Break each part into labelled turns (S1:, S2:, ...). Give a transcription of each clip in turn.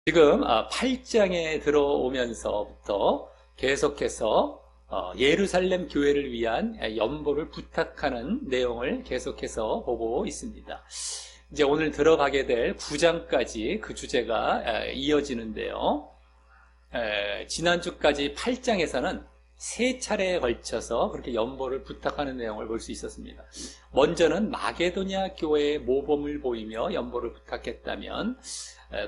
S1: 지금 8장에 들어오면서부터 계속해서 예루살렘 교회를 위한 연보를 부탁하는 내용을 계속해서 보고 있습니다. 이제 오늘 들어가게 될 9장까지 그 주제가 이어지는데요. 지난주까지 8장에서는 세 차례에 걸쳐서 그렇게 연보를 부탁하는 내용을 볼 수 있었습니다. 먼저는 마게도냐 교회의 모범을 보이며 연보를 부탁했다면,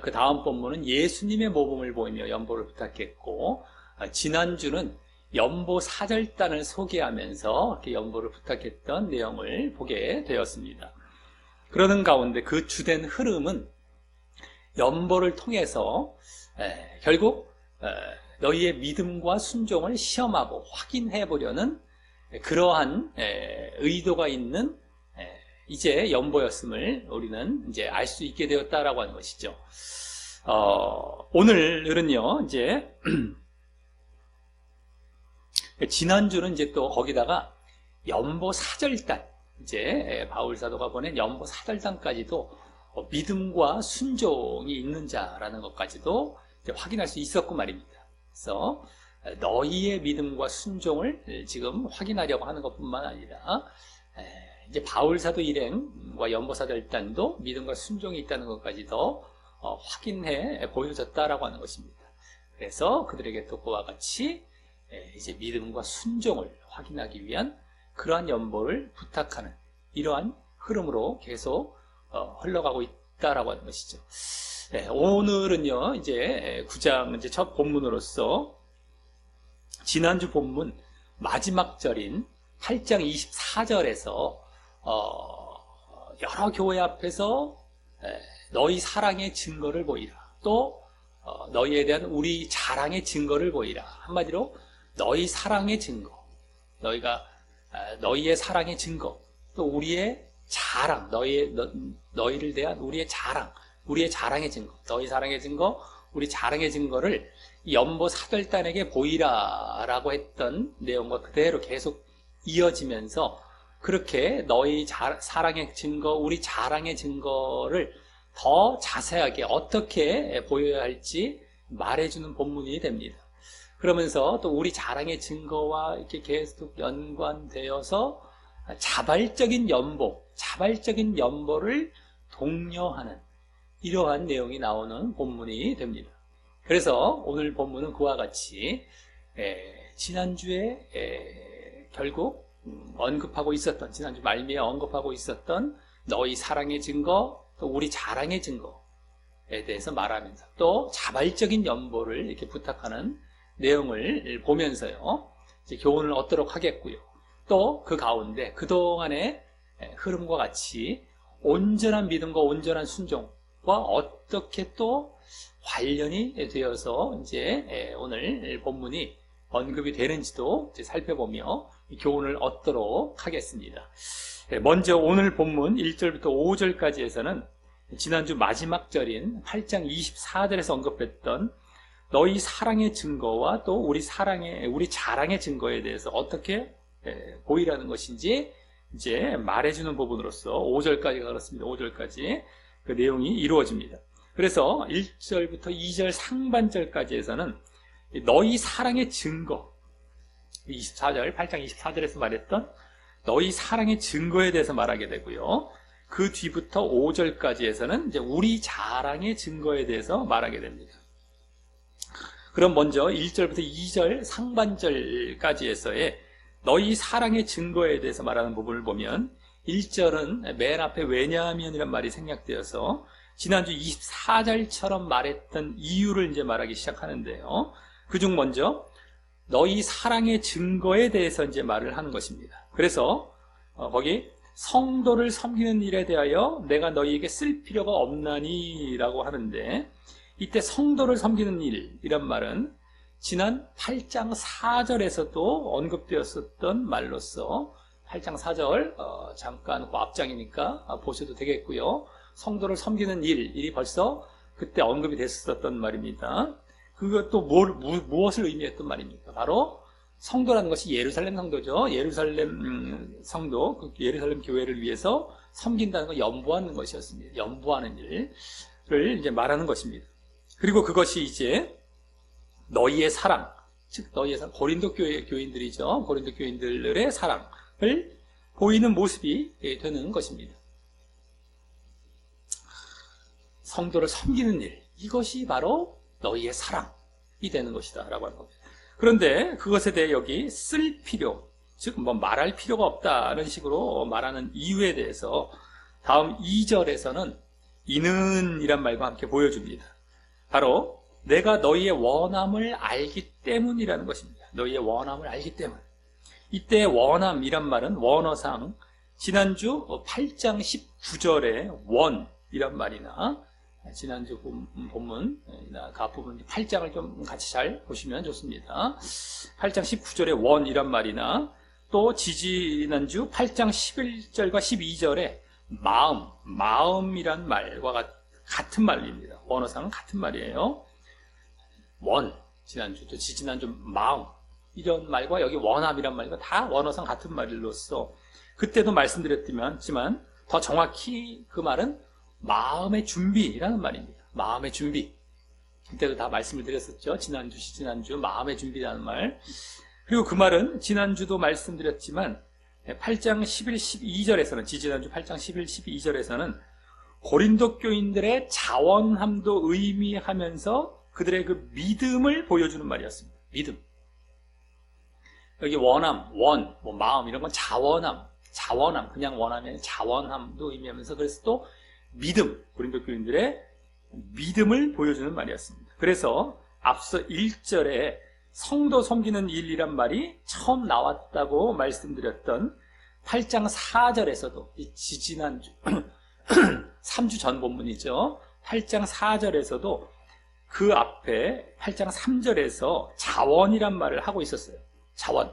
S1: 그 다음 본문은 예수님의 모범을 보이며 연보를 부탁했고, 지난주는 연보 사절단을 소개하면서 이렇게 연보를 부탁했던 내용을 보게 되었습니다. 그러는 가운데 그 주된 흐름은 연보를 통해서 결국 너희의 믿음과 순종을 시험하고 확인해 보려는 그러한 의도가 있는 이제 연보였음을 우리는 이제 알 수 있게 되었다라고 하는 것이죠. 오늘은요, 이제 지난주는 이제 또 거기다가 연보 사절단, 이제 바울 사도가 보낸 연보 사절단까지도 믿음과 순종이 있는 자라는 것까지도 이제 확인할 수 있었고 말입니다. 그래서 너희의 믿음과 순종을 지금 확인하려고 하는 것뿐만 아니라 이제 바울 사도 일행과 연보 사절단도 믿음과 순종이 있다는 것까지도 확인해 보여졌다라고 하는 것입니다. 그래서 그들에게 또 그와 같이 이제 믿음과 순종을 확인하기 위한 그러한 연보를 부탁하는 이러한 흐름으로 계속 흘러가고 있다라고 하는 것이죠. 오늘은요, 이제 9장 이제 첫 본문으로서 지난주 본문 마지막 절인 8장 24절에서 여러 교회 앞에서 너희 사랑의 증거를 보이라. 또 너희에 대한 우리 자랑의 증거를 보이라. 한마디로 너희 사랑의 증거, 너희의 사랑의 증거, 또 우리의 자랑, 너희를 대한 우리의 자랑, 우리의 자랑의 증거, 너희 사랑의 증거, 우리 자랑의 증거를 연보 사절단에게 보이라라고 했던 내용과 그대로 계속 이어지면서 그렇게 너희 사랑의 증거, 우리 자랑의 증거를 더 자세하게 어떻게 보여야 할지 말해주는 본문이 됩니다. 그러면서 또 우리 자랑의 증거와 이렇게 계속 연관되어서 자발적인 연보를 독려하는 이러한 내용이 나오는 본문이 됩니다. 그래서 오늘 본문은 그와 같이 지난주에 결국 언급하고 있었던, 지난주 말미에 언급하고 있었던 너희 사랑의 증거, 또 우리 자랑의 증거에 대해서 말하면서 또 자발적인 연보를 이렇게 부탁하는 내용을 보면서요, 이제 교훈을 얻도록 하겠고요. 또 그 가운데 그동안의 흐름과 같이 온전한 믿음과 온전한 순종과 어떻게 또 관련이 되어서 이제 오늘 본문이 언급이 되는지도 이제 살펴보며 교훈을 얻도록 하겠습니다. 먼저 오늘 본문 1절부터 5절까지에서는 지난주 마지막 절인 8장 24절에서 언급했던 너희 사랑의 증거와 또 우리 자랑의 증거에 대해서 어떻게 보이라는 것인지 이제 말해주는 부분으로서 5절까지가 그렇습니다. 5절까지 그 내용이 이루어집니다. 그래서 1절부터 2절 상반절까지에서는 너희 사랑의 증거, 8장 24절에서 말했던 너희 사랑의 증거에 대해서 말하게 되고요. 그 뒤부터 5절까지에서는 이제 우리 자랑의 증거에 대해서 말하게 됩니다. 그럼 먼저 1절부터 2절 상반절까지에서의 너희 사랑의 증거에 대해서 말하는 부분을 보면 1절은 맨 앞에 왜냐하면이란 말이 생략되어서 지난주 24절처럼 말했던 이유를 이제 말하기 시작하는데요. 그중 먼저 너희 사랑의 증거에 대해서 이제 말을 하는 것입니다. 그래서 거기 성도를 섬기는 일에 대하여 내가 너희에게 쓸 필요가 없나니 라고 하는데, 이때 성도를 섬기는 일이란 말은 지난 8장 4절에서도 언급되었었던 말로서 8장 4절 잠깐 그 앞장이니까 보셔도 되겠고요. 성도를 섬기는 일이 벌써 그때 언급이 됐었던 말입니다. 그것도 무엇을 의미했던 말입니까? 바로 성도라는 것이 예루살렘 성도죠. 예루살렘 성도, 그 예루살렘 교회를 위해서 섬긴다는 걸 연보하는 것이었습니다. 연보하는 일을 이제 말하는 것입니다. 그리고 그것이 이제 너희의 사랑, 즉 너희의 사랑, 고린도 교인들이죠. 고린도 교인들의 사랑을 보이는 모습이 되는 것입니다. 성도를 섬기는 일, 이것이 바로 너희의 사랑이 되는 것이다 라고 하는 겁니다. 그런데 그것에 대해 여기 쓸 필요, 즉 뭐 말할 필요가 없다는 식으로 말하는 이유에 대해서 다음 2절에서는 이는 이란 말과 함께 보여줍니다. 바로 내가 너희의 원함을 알기 때문이라는 것입니다. 너희의 원함을 알기 때문. 이때 원함이란 말은 원어상 지난주 8장 19절의 원이란 말이나 지난주 본문이나 가부분 8장을 좀 같이 잘 보시면 좋습니다. 8장 19절의 원이란 말이나 또 지난주 8장 11절과 12절의 마음이란 말과 같은 말입니다. 원어상은 같은 말이에요. 원, 지난주 또 지지난주 마음, 이런 말과 여기 원함이란 말과 다 원어상 같은 말로서 그때도 말씀드렸지만 더 정확히 그 말은 마음의 준비라는 말입니다. 마음의 준비. 그때도 다 말씀을 드렸었죠. 지난주 마음의 준비라는 말. 그리고 그 말은 지난주도 말씀드렸지만 8장 11, 12절에서는 지난주 8장 11, 12절에서는 고린도 교인들의 자원함도 의미하면서 그들의 그 믿음을 보여주는 말이었습니다. 믿음. 여기 원함, 뭐 마음 이런 건 자원함, 그냥 원함이 자원함도 의미하면서 그래서 또 믿음, 고린도 교인들의 믿음을 보여주는 말이었습니다. 그래서 앞서 1절에 성도 섬기는 일이란 말이 처음 나왔다고 말씀드렸던 8장 4절에서도 지난주 3주 전 본문이죠. 8장 4절에서도 그 앞에 8장 3절에서 자원이란 말을 하고 있었어요. 자원.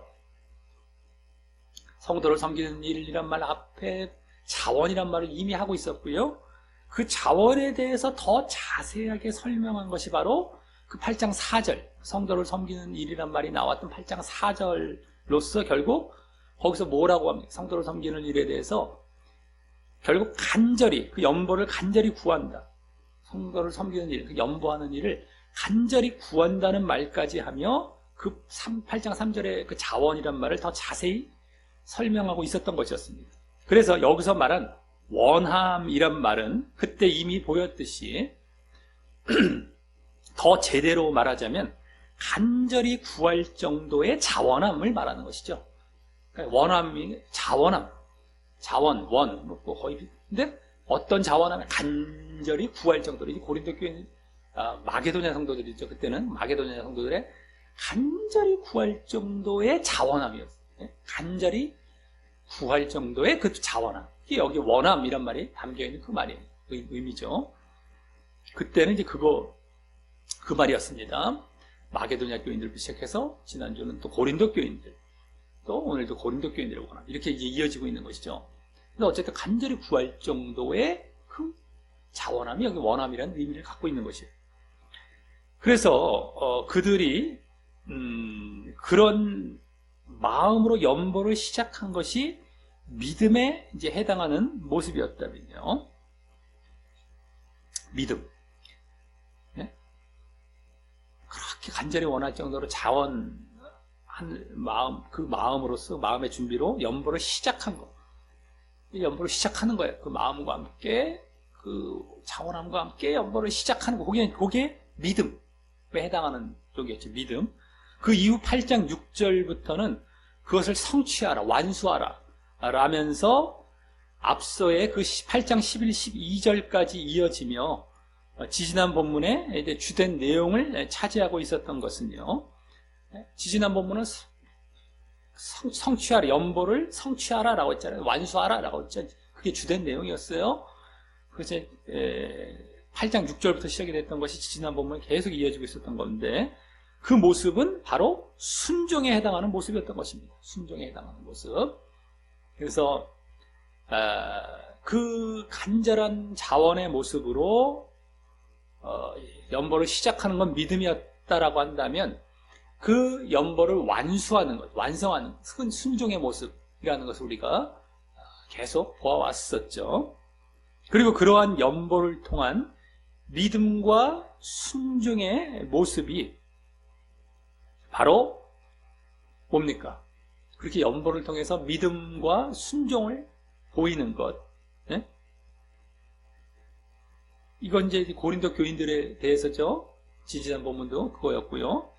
S1: 성도를 섬기는 일이란 말 앞에 자원이란 말을 이미 하고 있었고요. 그 자원에 대해서 더 자세하게 설명한 것이 바로 그 8장 4절, 성도를 섬기는 일이란 말이 나왔던 8장 4절로서 결국 거기서 뭐라고 합니까? 성도를 섬기는 일에 대해서 결국 간절히, 그 연보를 간절히 구한다. 성도를 섬기는 일, 그 연보하는 일을 간절히 구한다는 말까지 하며 그 8장 3절의 그 자원이란 말을 더 자세히 설명하고 있었던 것이었습니다. 그래서 여기서 말한 원함이란 말은 그때 이미 보였듯이 더 제대로 말하자면 간절히 구할 정도의 자원함을 말하는 것이죠. 그러니까 원함이 자원, 뭐 거의 근데 어떤 자원함을 간절히 구할 정도로 고린도 교회 마게도냐 성도들이죠. 그때는 마게도냐 성도들의 간절히 구할 정도의 자원함이었어요. 간절히 구할 정도의 그 자원함. 이게 여기 원함이란 말이 담겨있는 그 말이에요. 그 의미죠. 그때는 이제 그 말이었습니다. 마게도냐 교인들부터 시작해서 지난주는 또 고린도 교인들, 또 오늘도 고린도 교인들의 원함. 이렇게 이제 이어지고 있는 것이죠. 근데 어쨌든 간절히 구할 정도의 그 자원함이 여기 원함이라는 의미를 갖고 있는 것이에요. 그래서 그들이 그런 마음으로 연보를 시작한 것이 믿음에 이제 해당하는 모습이었다면요. 믿음. 네? 그렇게 간절히 원할 정도로 자원한 마음, 그 마음으로서 마음의 준비로 연보를 시작한 것. 연보를 시작하는 거예요. 그 마음과 함께, 그 자원함과 함께 연보를 시작하는 거. 그게 믿음에 해당하는 쪽이었죠. 믿음. 그 이후 8장 6절부터는 그것을 성취하라, 완수하라 라면서 앞서의 그 8장 11, 12절까지 이어지며 지지난 본문에 이제 주된 내용을 차지하고 있었던 것은요. 지지난 본문은 성취하라, 연보를 성취하라 라고 했잖아요. 완수하라 라고 했죠. 그게 주된 내용이었어요. 그래서 8장 6절부터 시작이 됐던 것이 지지난 본문에 계속 이어지고 있었던 건데 그 모습은 바로 순종에 해당하는 모습이었던 것입니다. 순종에 해당하는 모습. 그래서 그 간절한 자원의 모습으로 연보를 시작하는 건 믿음이었다라고 한다면 그 연보를 완수하는 것, 완성하는 순종의 모습이라는 것을 우리가 계속 보아왔었죠. 그리고 그러한 연보를 통한 믿음과 순종의 모습이 바로 뭡니까? 그렇게 연보를 통해서 믿음과 순종을 보이는 것. 네? 이건 이제 고린도 교인들에 대해서죠. 지지난 본문도 그거였고요.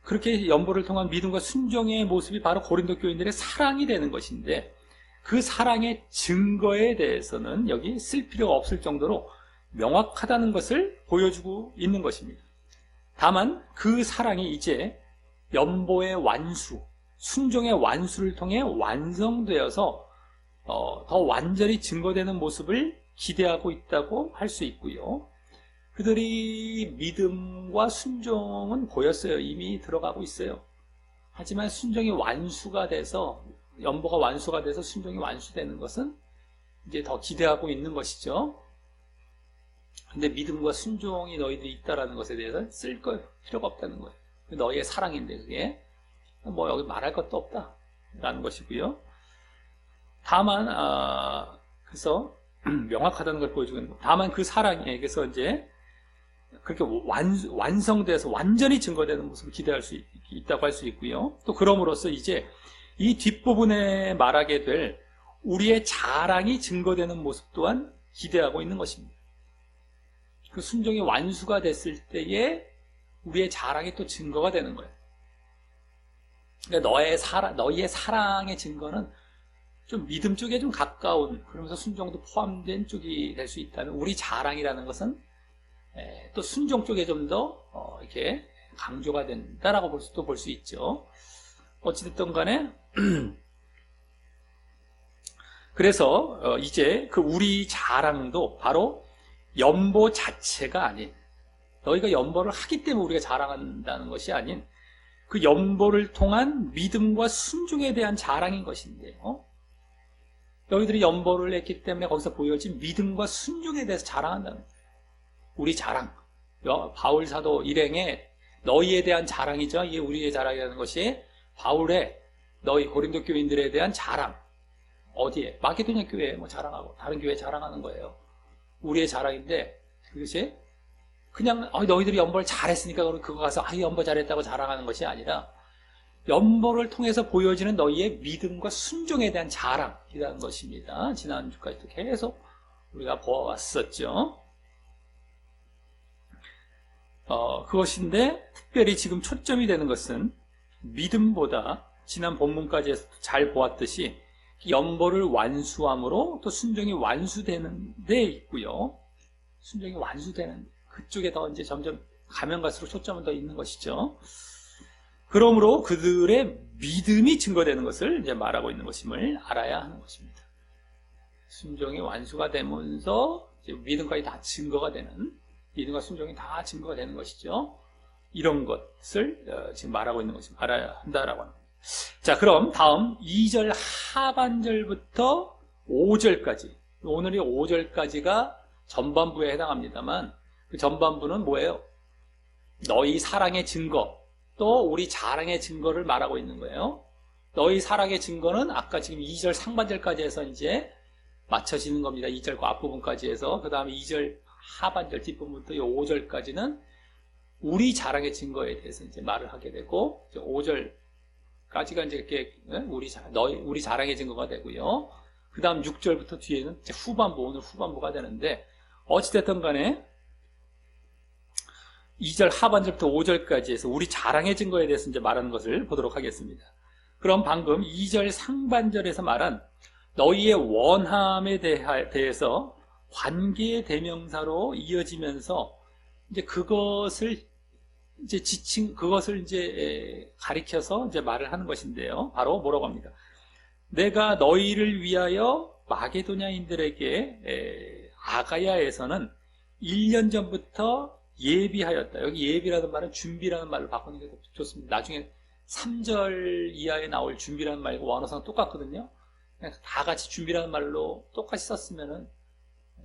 S1: 그렇게 연보를 통한 믿음과 순종의 모습이 바로 고린도 교인들의 사랑이 되는 것인데, 그 사랑의 증거에 대해서는 여기 쓸 필요가 없을 정도로 명확하다는 것을 보여주고 있는 것입니다. 다만 그 사랑이 이제 연보의 완수, 순종의 완수를 통해 완성되어서 더 완전히 증거되는 모습을 기대하고 있다고 할 수 있고요. 그들이 믿음과 순종은 보였어요. 이미 들어가고 있어요. 하지만 순종이 완수가 돼서, 연보가 완수가 돼서 순종이 완수되는 것은 이제 더 기대하고 있는 것이죠. 근데 믿음과 순종이 너희들이 있다라는 것에 대해서 쓸 필요가 없다는 거예요. 너희의 사랑인데 그게 뭐 여기 말할 것도 없다라는 것이고요. 다만 그래서 명확하다는 걸 보여주고 있는 거예요. 다만 그 사랑에 그래서 이제 그렇게 완성돼서 완전히 증거되는 모습을 기대할 수 있다고 할 수 있고요. 또 그럼으로써 이제 이 뒷부분에 말하게 될 우리의 자랑이 증거되는 모습 또한 기대하고 있는 것입니다. 그 순종이 완수가 됐을 때에 우리의 자랑이 또 증거가 되는 거예요. 그러니까 너희의 사랑의 증거는 좀 믿음 쪽에 좀 가까운, 그러면서 순종도 포함된 쪽이 될 수 있다면, 우리 자랑이라는 것은 또 순종 쪽에 좀 더 이렇게 강조가 된다라고 볼 수 있죠. 어찌됐든 간에 그래서 이제 그 우리 자랑도 바로 연보 자체가 아닌, 너희가 연보를 하기 때문에 우리가 자랑한다는 것이 아닌 그 연보를 통한 믿음과 순종에 대한 자랑인 것인데요. 너희들이 연보를 했기 때문에 거기서 보여진 믿음과 순종에 대해서 자랑한다는 거예요. 우리 자랑, 바울 사도 일행의 너희에 대한 자랑이죠. 이게 우리의 자랑이라는 것이 바울의 너희 고린도 교인들에 대한 자랑. 어디에? 마게도냐 교회에 뭐 자랑하고 다른 교회에 자랑하는 거예요. 우리의 자랑인데 그것이 그냥 너희들이 연보를 잘했으니까 그거 가서 연보 잘했다고 자랑하는 것이 아니라 연보를 통해서 보여지는 너희의 믿음과 순종에 대한 자랑이라는 것입니다. 지난주까지도 계속 우리가 보아왔었죠. 그것인데 특별히 지금 초점이 되는 것은 믿음보다 지난 본문까지 잘 보았듯이 연보를 완수함으로 또 순종이 완수되는 데 있고요. 순종이 완수되는 그쪽에 더 이제 점점 가면 갈수록 초점은 더 있는 것이죠. 그러므로 그들의 믿음이 증거되는 것을 이제 말하고 있는 것임을 알아야 하는 것입니다. 순종이 완수가 되면서 이제 믿음까지 다 증거가 되는, 믿음과 순종이 다 증거가 되는 것이죠. 이런 것을 지금 말하고 있는 것을 알아야 한다라고 합니다. 자, 그럼 다음 2절 하반절부터 5절까지, 오늘이 5절까지가 전반부에 해당합니다만 그 전반부는 뭐예요? 너희 사랑의 증거, 또 우리 자랑의 증거를 말하고 있는 거예요. 너희 사랑의 증거는 아까 지금 2절 상반절까지 해서 이제 맞춰지는 겁니다. 2절과 앞부분까지 해서. 그 다음에 2절 하반절 뒷부분부터 5절까지는 우리 자랑의 증거에 대해서 이제 말을 하게 되고, 이제 5절까지가 이제 이렇게 우리 자랑의 증거가 되고요. 그 다음 6절부터 뒤에는 이제 후반부, 오늘 후반부가 되는데, 어찌됐든 간에 2절 하반절부터 5절까지 해서 우리 자랑의 증거에 대해서 이제 말하는 것을 보도록 하겠습니다. 그럼 방금 2절 상반절에서 말한 너희의 원함에 대해서 관계의 대명사로 이어지면서 이제 그것을 이제 가리켜서 이제 말을 하는 것인데요. 바로 뭐라고 합니다. 내가 너희를 위하여 마게도냐인들에게 아가야에서는 1년 전부터 예비하였다. 여기 예비라는 말은 준비라는 말로 바꾸는 게 좋습니다. 나중에 3절 이하에 나올 준비라는 말과 원어상 똑같거든요. 그냥 다 같이 준비라는 말로 똑같이 썼으면은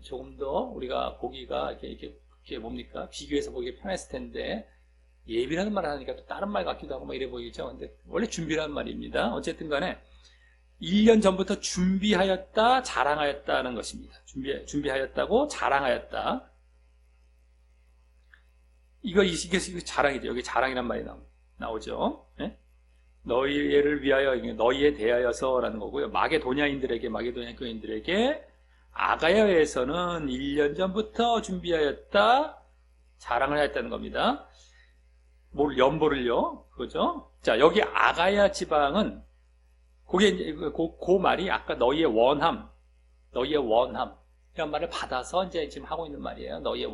S1: 조금 더 우리가 보기가 이렇게 뭡니까? 비교해서 보기 편했을 텐데, 예비라는 말을 하니까 또 다른 말 같기도 하고 막 이래 보이죠. 근데 원래 준비라는 말입니다. 어쨌든 간에 1년 전부터 준비하였다, 자랑하였다는 것입니다. 준비하였다고 자랑하였다. 이게 자랑이죠. 여기 자랑이란 말이 나오죠. 예? 너희를 위하여, 너희에 대하여서라는 거고요. 마게도냐 교인들에게 아가야에서는 1년 전부터 준비하였다, 자랑을 하였다는 겁니다. 연보를요. 그거죠. 자, 여기 아가야 지방은, 그게 이제 그 말이 아까 너희의 원함, 이런 말을 받아서 이제 지금 하고 있는 말이에요. 너희의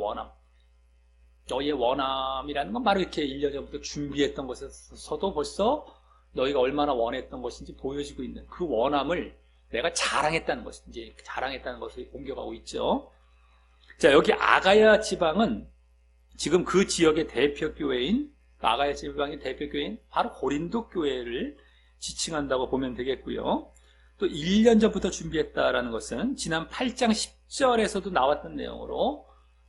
S1: 원함이라는 건 바로 이렇게 1년 전부터 준비했던 것에서도 벌써 너희가 얼마나 원했던 것인지 보여지고 있는 그 원함을 내가 자랑했다는 것을 공격하고 있죠. 자, 여기 아가야 지방은 지금 그 지역의 대표 교회인, 아가야 지방의 대표 교회인 바로 고린도 교회를 지칭한다고 보면 되겠고요. 또 1년 전부터 준비했다라는 것은 지난 8장 10절에서도 나왔던 내용으로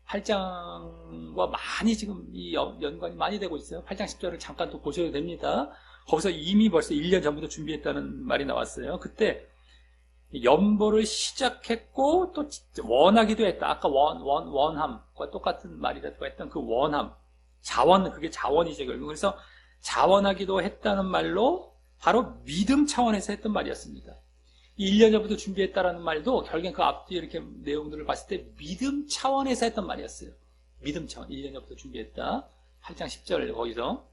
S1: 8장과 많이 지금 이 연관이 많이 되고 있어요. 8장 10절을 잠깐 또 보셔도 됩니다. 거기서 이미 벌써 1년 전부터 준비했다는 말이 나왔어요. 그때 연보를 시작했고 또 원하기도 했다. 아까 원함과 똑같은 말이라고 했던 그 원함, 그게 자원이죠. 그래서 자원하기도 했다는 말로 바로 믿음 차원에서 했던 말이었습니다. 1년 전부터 준비했다라는 말도 결국엔 그 앞뒤 이렇게 내용들을 봤을 때 믿음 차원에서 했던 말이었어요. 믿음 차원, 1년 전부터 준비했다. 8장 10절 거기서.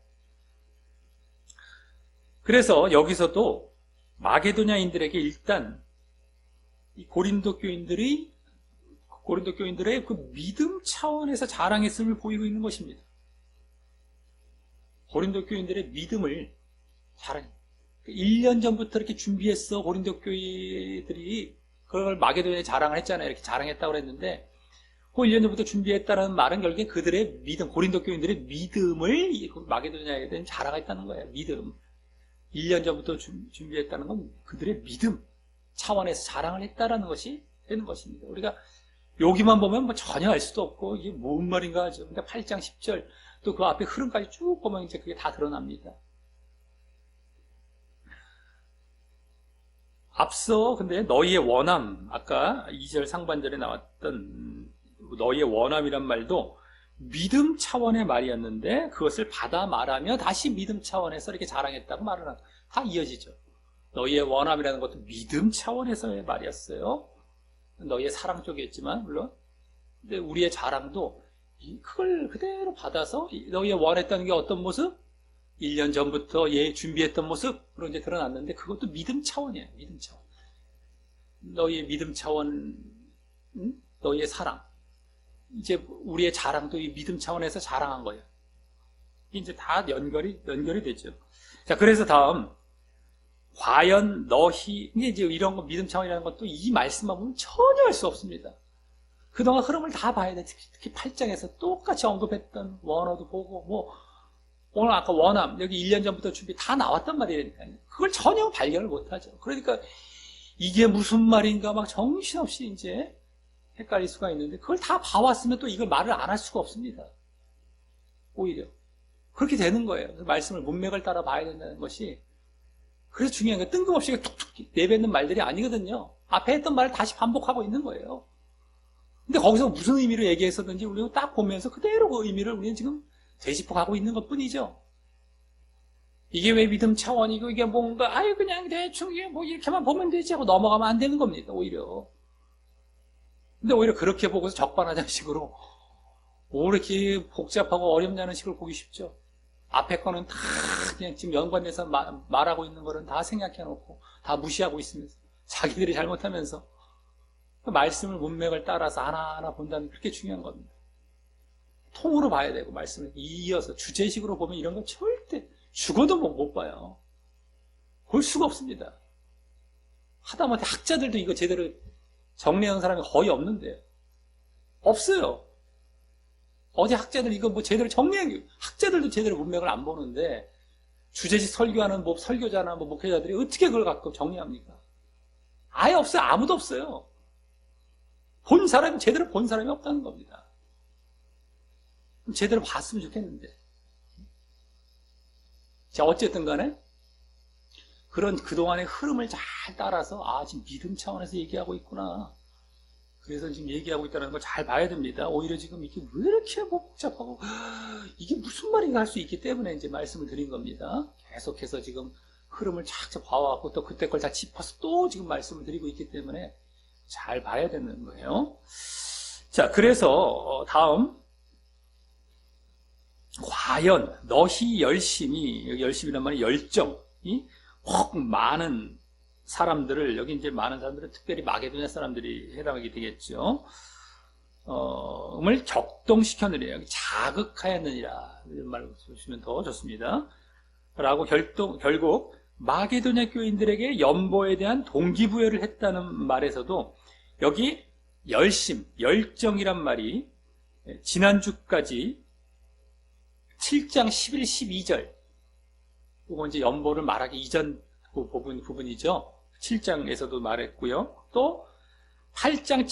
S1: 그래서 여기서도 마게도냐인들에게 일단 이 고린도 교인들의 그 믿음 차원에서 자랑했음을 보이고 있는 것입니다. 고린도 교인들의 믿음을 자랑해. 1년 전부터 이렇게 준비했어. 고린도 교회들이 그걸 마게도냐에 자랑을 했잖아요. 이렇게 자랑했다고 했는데 그 1년 전부터 준비했다는 말은 결국엔 그들의 믿음, 고린도 교인들의 믿음을 마게도냐에 대한 자랑했다는 거예요. 믿음. 1년 전부터 준비했다는 건 그들의 믿음 차원에서 자랑을 했다라는 것이 되는 것입니다. 우리가 여기만 보면 뭐 전혀 알 수도 없고 이게 뭔 말인가 하죠. 근데 8장 10절 또 그 앞에 흐름까지 쭉 보면 이제 그게 다 드러납니다. 앞서 근데 너희의 원함, 아까 2절 상반절에 나왔던 너희의 원함이란 말도 믿음 차원의 말이었는데 그것을 받아 말하며 다시 믿음 차원에서 이렇게 자랑했다고 말을 하는, 다 이어지죠. 너희의 원함이라는 것도 믿음 차원에서의 말이었어요. 너희의 사랑 쪽이었지만 물론. 근데 우리의 자랑도 그걸 그대로 받아서 너희의 원했다는 게 어떤 모습? 1년 전부터 준비했던 모습으로 이제 드러났는데 그것도 믿음 차원이에요. 믿음 차원. 너희의 믿음 차원, 너희의 사랑. 이제 우리의 자랑도 이 믿음 차원에서 자랑한 거예요. 이제 다 연결이 되죠. 자, 그래서 다음 과연 너희, 이제 이런 거 믿음 차원이라는 것도 이 말씀만 보면 전혀 알 수 없습니다. 그동안 흐름을 다 봐야 돼. 특히 8장에서 똑같이 언급했던 원어도 보고 뭐 오늘 아까 원함, 여기 1년 전부터 준비 다 나왔단 말이니까요. 그걸 전혀 발견을 못하죠. 그러니까 이게 무슨 말인가 막 정신없이 이제 헷갈릴 수가 있는데 그걸 다 봐왔으면 또 이걸 말을 안 할 수가 없습니다. 오히려. 그렇게 되는 거예요. 그래서 말씀을 문맥을 따라 봐야 된다는 것이 그래서 중요한 게 뜬금없이 툭툭 내뱉는 말들이 아니거든요. 앞에 했던 말을 다시 반복하고 있는 거예요. 근데 거기서 무슨 의미로 얘기했었는지 우리가 딱 보면서 그대로 그 의미를 우리는 지금 되짚어가고 있는 것 뿐이죠. 이게 왜 믿음 차원이고 이게 뭔가 그냥 대충 이게 뭐 이렇게만 보면 되지 하고 넘어가면 안 되는 겁니다. 오히려. 근데 오히려 그렇게 보고서 적반하장식으로 이렇게 복잡하고 어렵냐는 식으로 보기 쉽죠. 앞에 거는 다 그냥 지금 연관돼서 말하고 있는 거는 다 생략해놓고 다 무시하고 있으면서 자기들이 잘못하면서 그 말씀을 문맥을 따라서 하나하나 본다는 게 그렇게 중요한 겁니다. 통으로 봐야 되고 말씀을 이어서 주제식으로 보면 이런 건 절대 죽어도 못 봐요. 볼 수가 없습니다. 하다못해 학자들도 이거 제대로 정리하는 사람이 거의 없는데요. 없어요. 어디 학자들 이거 뭐 제대로 정리하기, 학자들도 제대로 문맥을 안 보는데 주제식 설교하는 뭐 설교자나 뭐 목회자들이 어떻게 그걸 갖고 정리합니까? 아예 없어요. 아무도 없어요. 제대로 본 사람이 없다는 겁니다. 제대로 봤으면 좋겠는데. 자, 어쨌든 간에 그런 그동안의 흐름을 잘 따라서 지금 믿음 차원에서 얘기하고 있구나. 그래서 지금 얘기하고 있다는 걸 잘 봐야 됩니다. 오히려 지금 이게 왜 이렇게 복잡하고 이게 무슨 말인가 할 수 있기 때문에 이제 말씀을 드린 겁니다. 계속해서 지금 흐름을 착착 봐왔고 또 그때 걸 다 짚어서 또 지금 말씀을 드리고 있기 때문에 잘 봐야 되는 거예요. 자, 그래서 다음 과연 너희 열심히, 여기 열심이란 말이 열정이 혹 많은 사람들을, 여기 이제 많은 사람들은 특별히 마게도냐 사람들이 해당하게 되겠죠. 을 격동시켰느니라, 자극하였느니라, 이런 말을 쓰시면 더 좋습니다. 라고 결국 마게도냐 교인들에게 연보에 대한 동기부여를 했다는 말에서도 여기 열정이란 말이 지난주까지 7장 11, 12절, 그거 이제 연보를 말하기 이전 부분이죠. 7장에서도 말했고요. 또 8장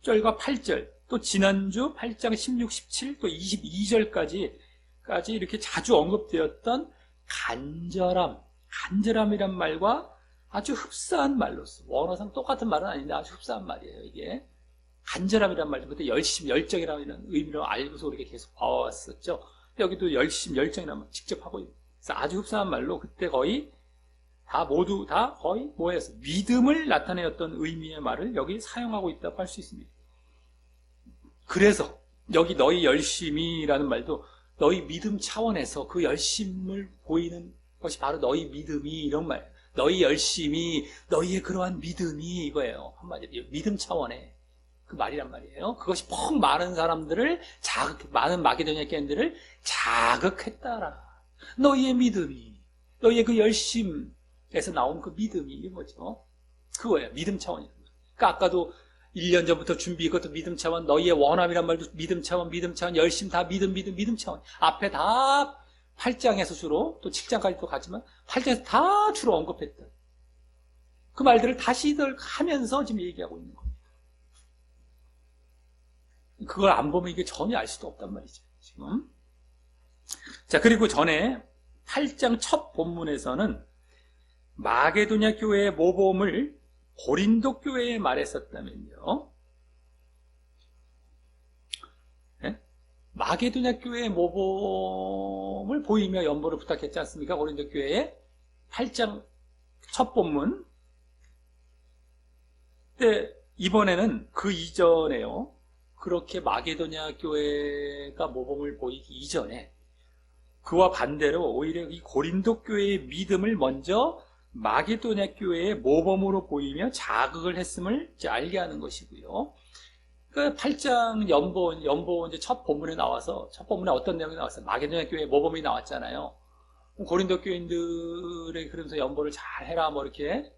S1: 7절과 8절, 또 지난주 8장 16, 17, 또 22절까지 이렇게 자주 언급되었던 간절함이란 말과 아주 흡사한 말로서, 원어상 똑같은 말은 아닌데 아주 흡사한 말이에요. 이게 간절함이란 말도 그때 열정이라는 의미로 알고서 우리가 계속 봐왔었죠. 여기도 열정이라는 말 직접 하고 있어요. 그래서 아주 흡사한 말로 그때 거의 모두 다 거의 뭐였어? 믿음을 나타내었던 의미의 말을 여기 사용하고 있다고 할 수 있습니다. 그래서 여기 너희 열심이라는 말도 너희 믿음 차원에서 그 열심을 보이는 것이 바로 너희 믿음이, 이런 말. 너희 열심이, 너희의 그러한 믿음이 이거예요. 한마디로 믿음 차원의 그 말이란 말이에요. 그것이 많은 사람들을 많은 마게도냐 교인들을 자극했다라. 너희의 믿음이, 너희의 그 열심에서 나온 그 믿음이, 이게 뭐죠? 그거예요. 믿음 차원이에요. 그러니까 아까도 1년 전부터 그것도 믿음 차원, 너희의 원함이란 말도 믿음 차원, 열심 다 믿음 차원. 앞에 다 8장에서 주로, 또 7장까지 또 가지만 8장에서 다 주로 언급했던 그 말들을 다시들 하면서 지금 얘기하고 있는 겁니다. 그걸 안 보면 이게 전혀 알 수도 없단 말이죠, 지금. 자, 그리고 전에 8장 첫 본문에서는 마게도냐 교회의 모범을 고린도 교회에 말했었다면요. 네? 마게도냐 교회의 모범을 보이며 연보를 부탁했지 않습니까? 고린도 교회의 8장 첫 본문. 근데 이번에는 그 이전에요. 그렇게 마게도냐 교회가 모범을 보이기 이전에 그와 반대로 오히려 이 고린도 교회의 믿음을 먼저 마게도냐 교회의 모범으로 보이며 자극을 했음을 이제 알게 하는 것이고요. 그 8장 연보 이제 첫 본문에 나와서, 첫 본문에 어떤 내용이 나왔어요? 마게도냐 교회의 모범이 나왔잖아요. 고린도 교인들의 그러면서 연보를 잘 해라 뭐 이렇게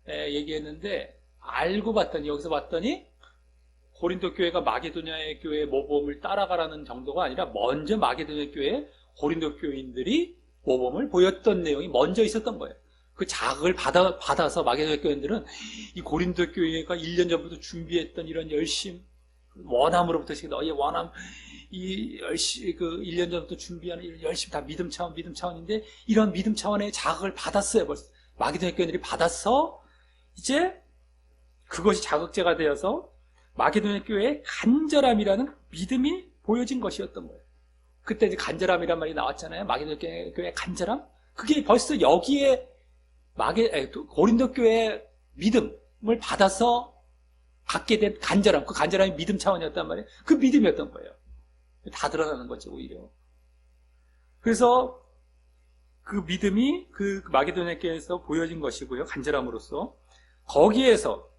S1: 얘기했는데, 알고 봤더니, 여기서 봤더니 고린도 교회가 마게도냐 교회의 모범을 따라가라는 정도가 아니라 먼저 마게도냐 교회에 고린도 교인들이 모범을 보였던 내용이 먼저 있었던 거예요. 그 자극을 받아서 마게도냐 교인들은 이 고린도 교회가 1년 전부터 준비했던 이런 열심, 원함으로부터 너희의 원함, 이 열심, 그 1년 전부터 준비하는 이런 열심 다 믿음 차원인데 이런 믿음 차원의 자극을 받았어요. 벌써 마게도냐 교인들이 받아서 이제 그것이 자극제가 되어서 마게도냐 교회의 간절함이라는 믿음이 보여진 것이었던 거예요. 그때 이제 간절함이란 말이 나왔잖아요. 마게도냐 교회의 간절함? 그게 벌써 여기에 고린도 교회의 믿음을 받아서 갖게 된 간절함, 그 간절함이 믿음 차원이었단 말이에요. 그 믿음이었던 거예요. 다 드러나는 거죠, 오히려. 그래서 그 믿음이 그 마게도냐 교회에서 보여진 것이고요. 간절함으로써. 거기에서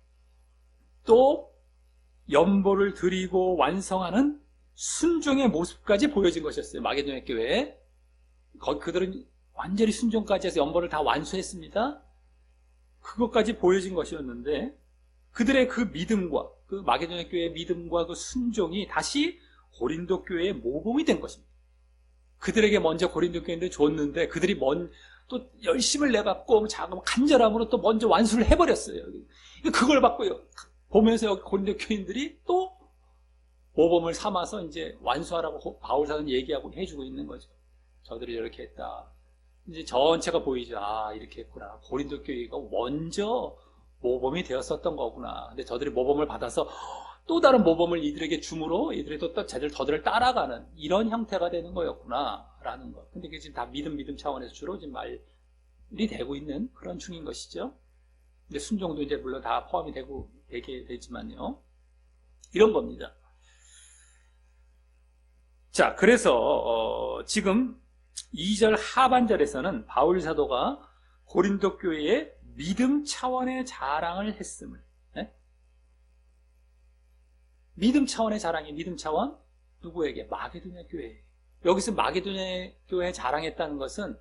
S1: 또 연보를 드리고 완성하는 순종의 모습까지 보여진 것이었어요. 마게도냐 교회에. 그들은 완전히 순종까지 해서 연보를 다 완수했습니다. 그것까지 보여진 것이었는데 그들의 그 믿음과 그 마게도냐 교회의 믿음과 그 순종이 다시 고린도 교회의 모범이 된 것입니다. 그들에게 먼저 고린도 교인들이 줬는데 그들이 또 열심을 내갖고 간절함으로 또 먼저 완수를 해버렸어요. 그걸 받고요. 보면서 여기 고린도 교인들이 또 모범을 삼아서 이제 완수하라고 바울 사도는 얘기하고 해주고 있는 거죠. 저들이 이렇게 했다. 이제 전체가 보이죠. 아, 이렇게 했구나. 고린도 교회가 먼저 모범이 되었었던 거구나. 근데 저들이 모범을 받아서 또 다른 모범을 이들에게 줌으로 이들이 또 저들을 따라가는 이런 형태가 되는 거였구나라는 것. 근데 그게 지금 다 믿음 차원에서 주로 지금 말이 되고 있는 그런 중인 것이죠. 근데 순종도 이제 물론 다 포함이 되게 되지만요. 이런 겁니다. 자, 그래서 지금 2절 하반절에서는 바울 사도가 고린도 교회에 믿음 차원의 자랑을 했음을, 네? 믿음 차원의 자랑이 믿음 차원 누구에게? 마게도냐 교회. 여기서 마게도냐 교회에 자랑했다는 것은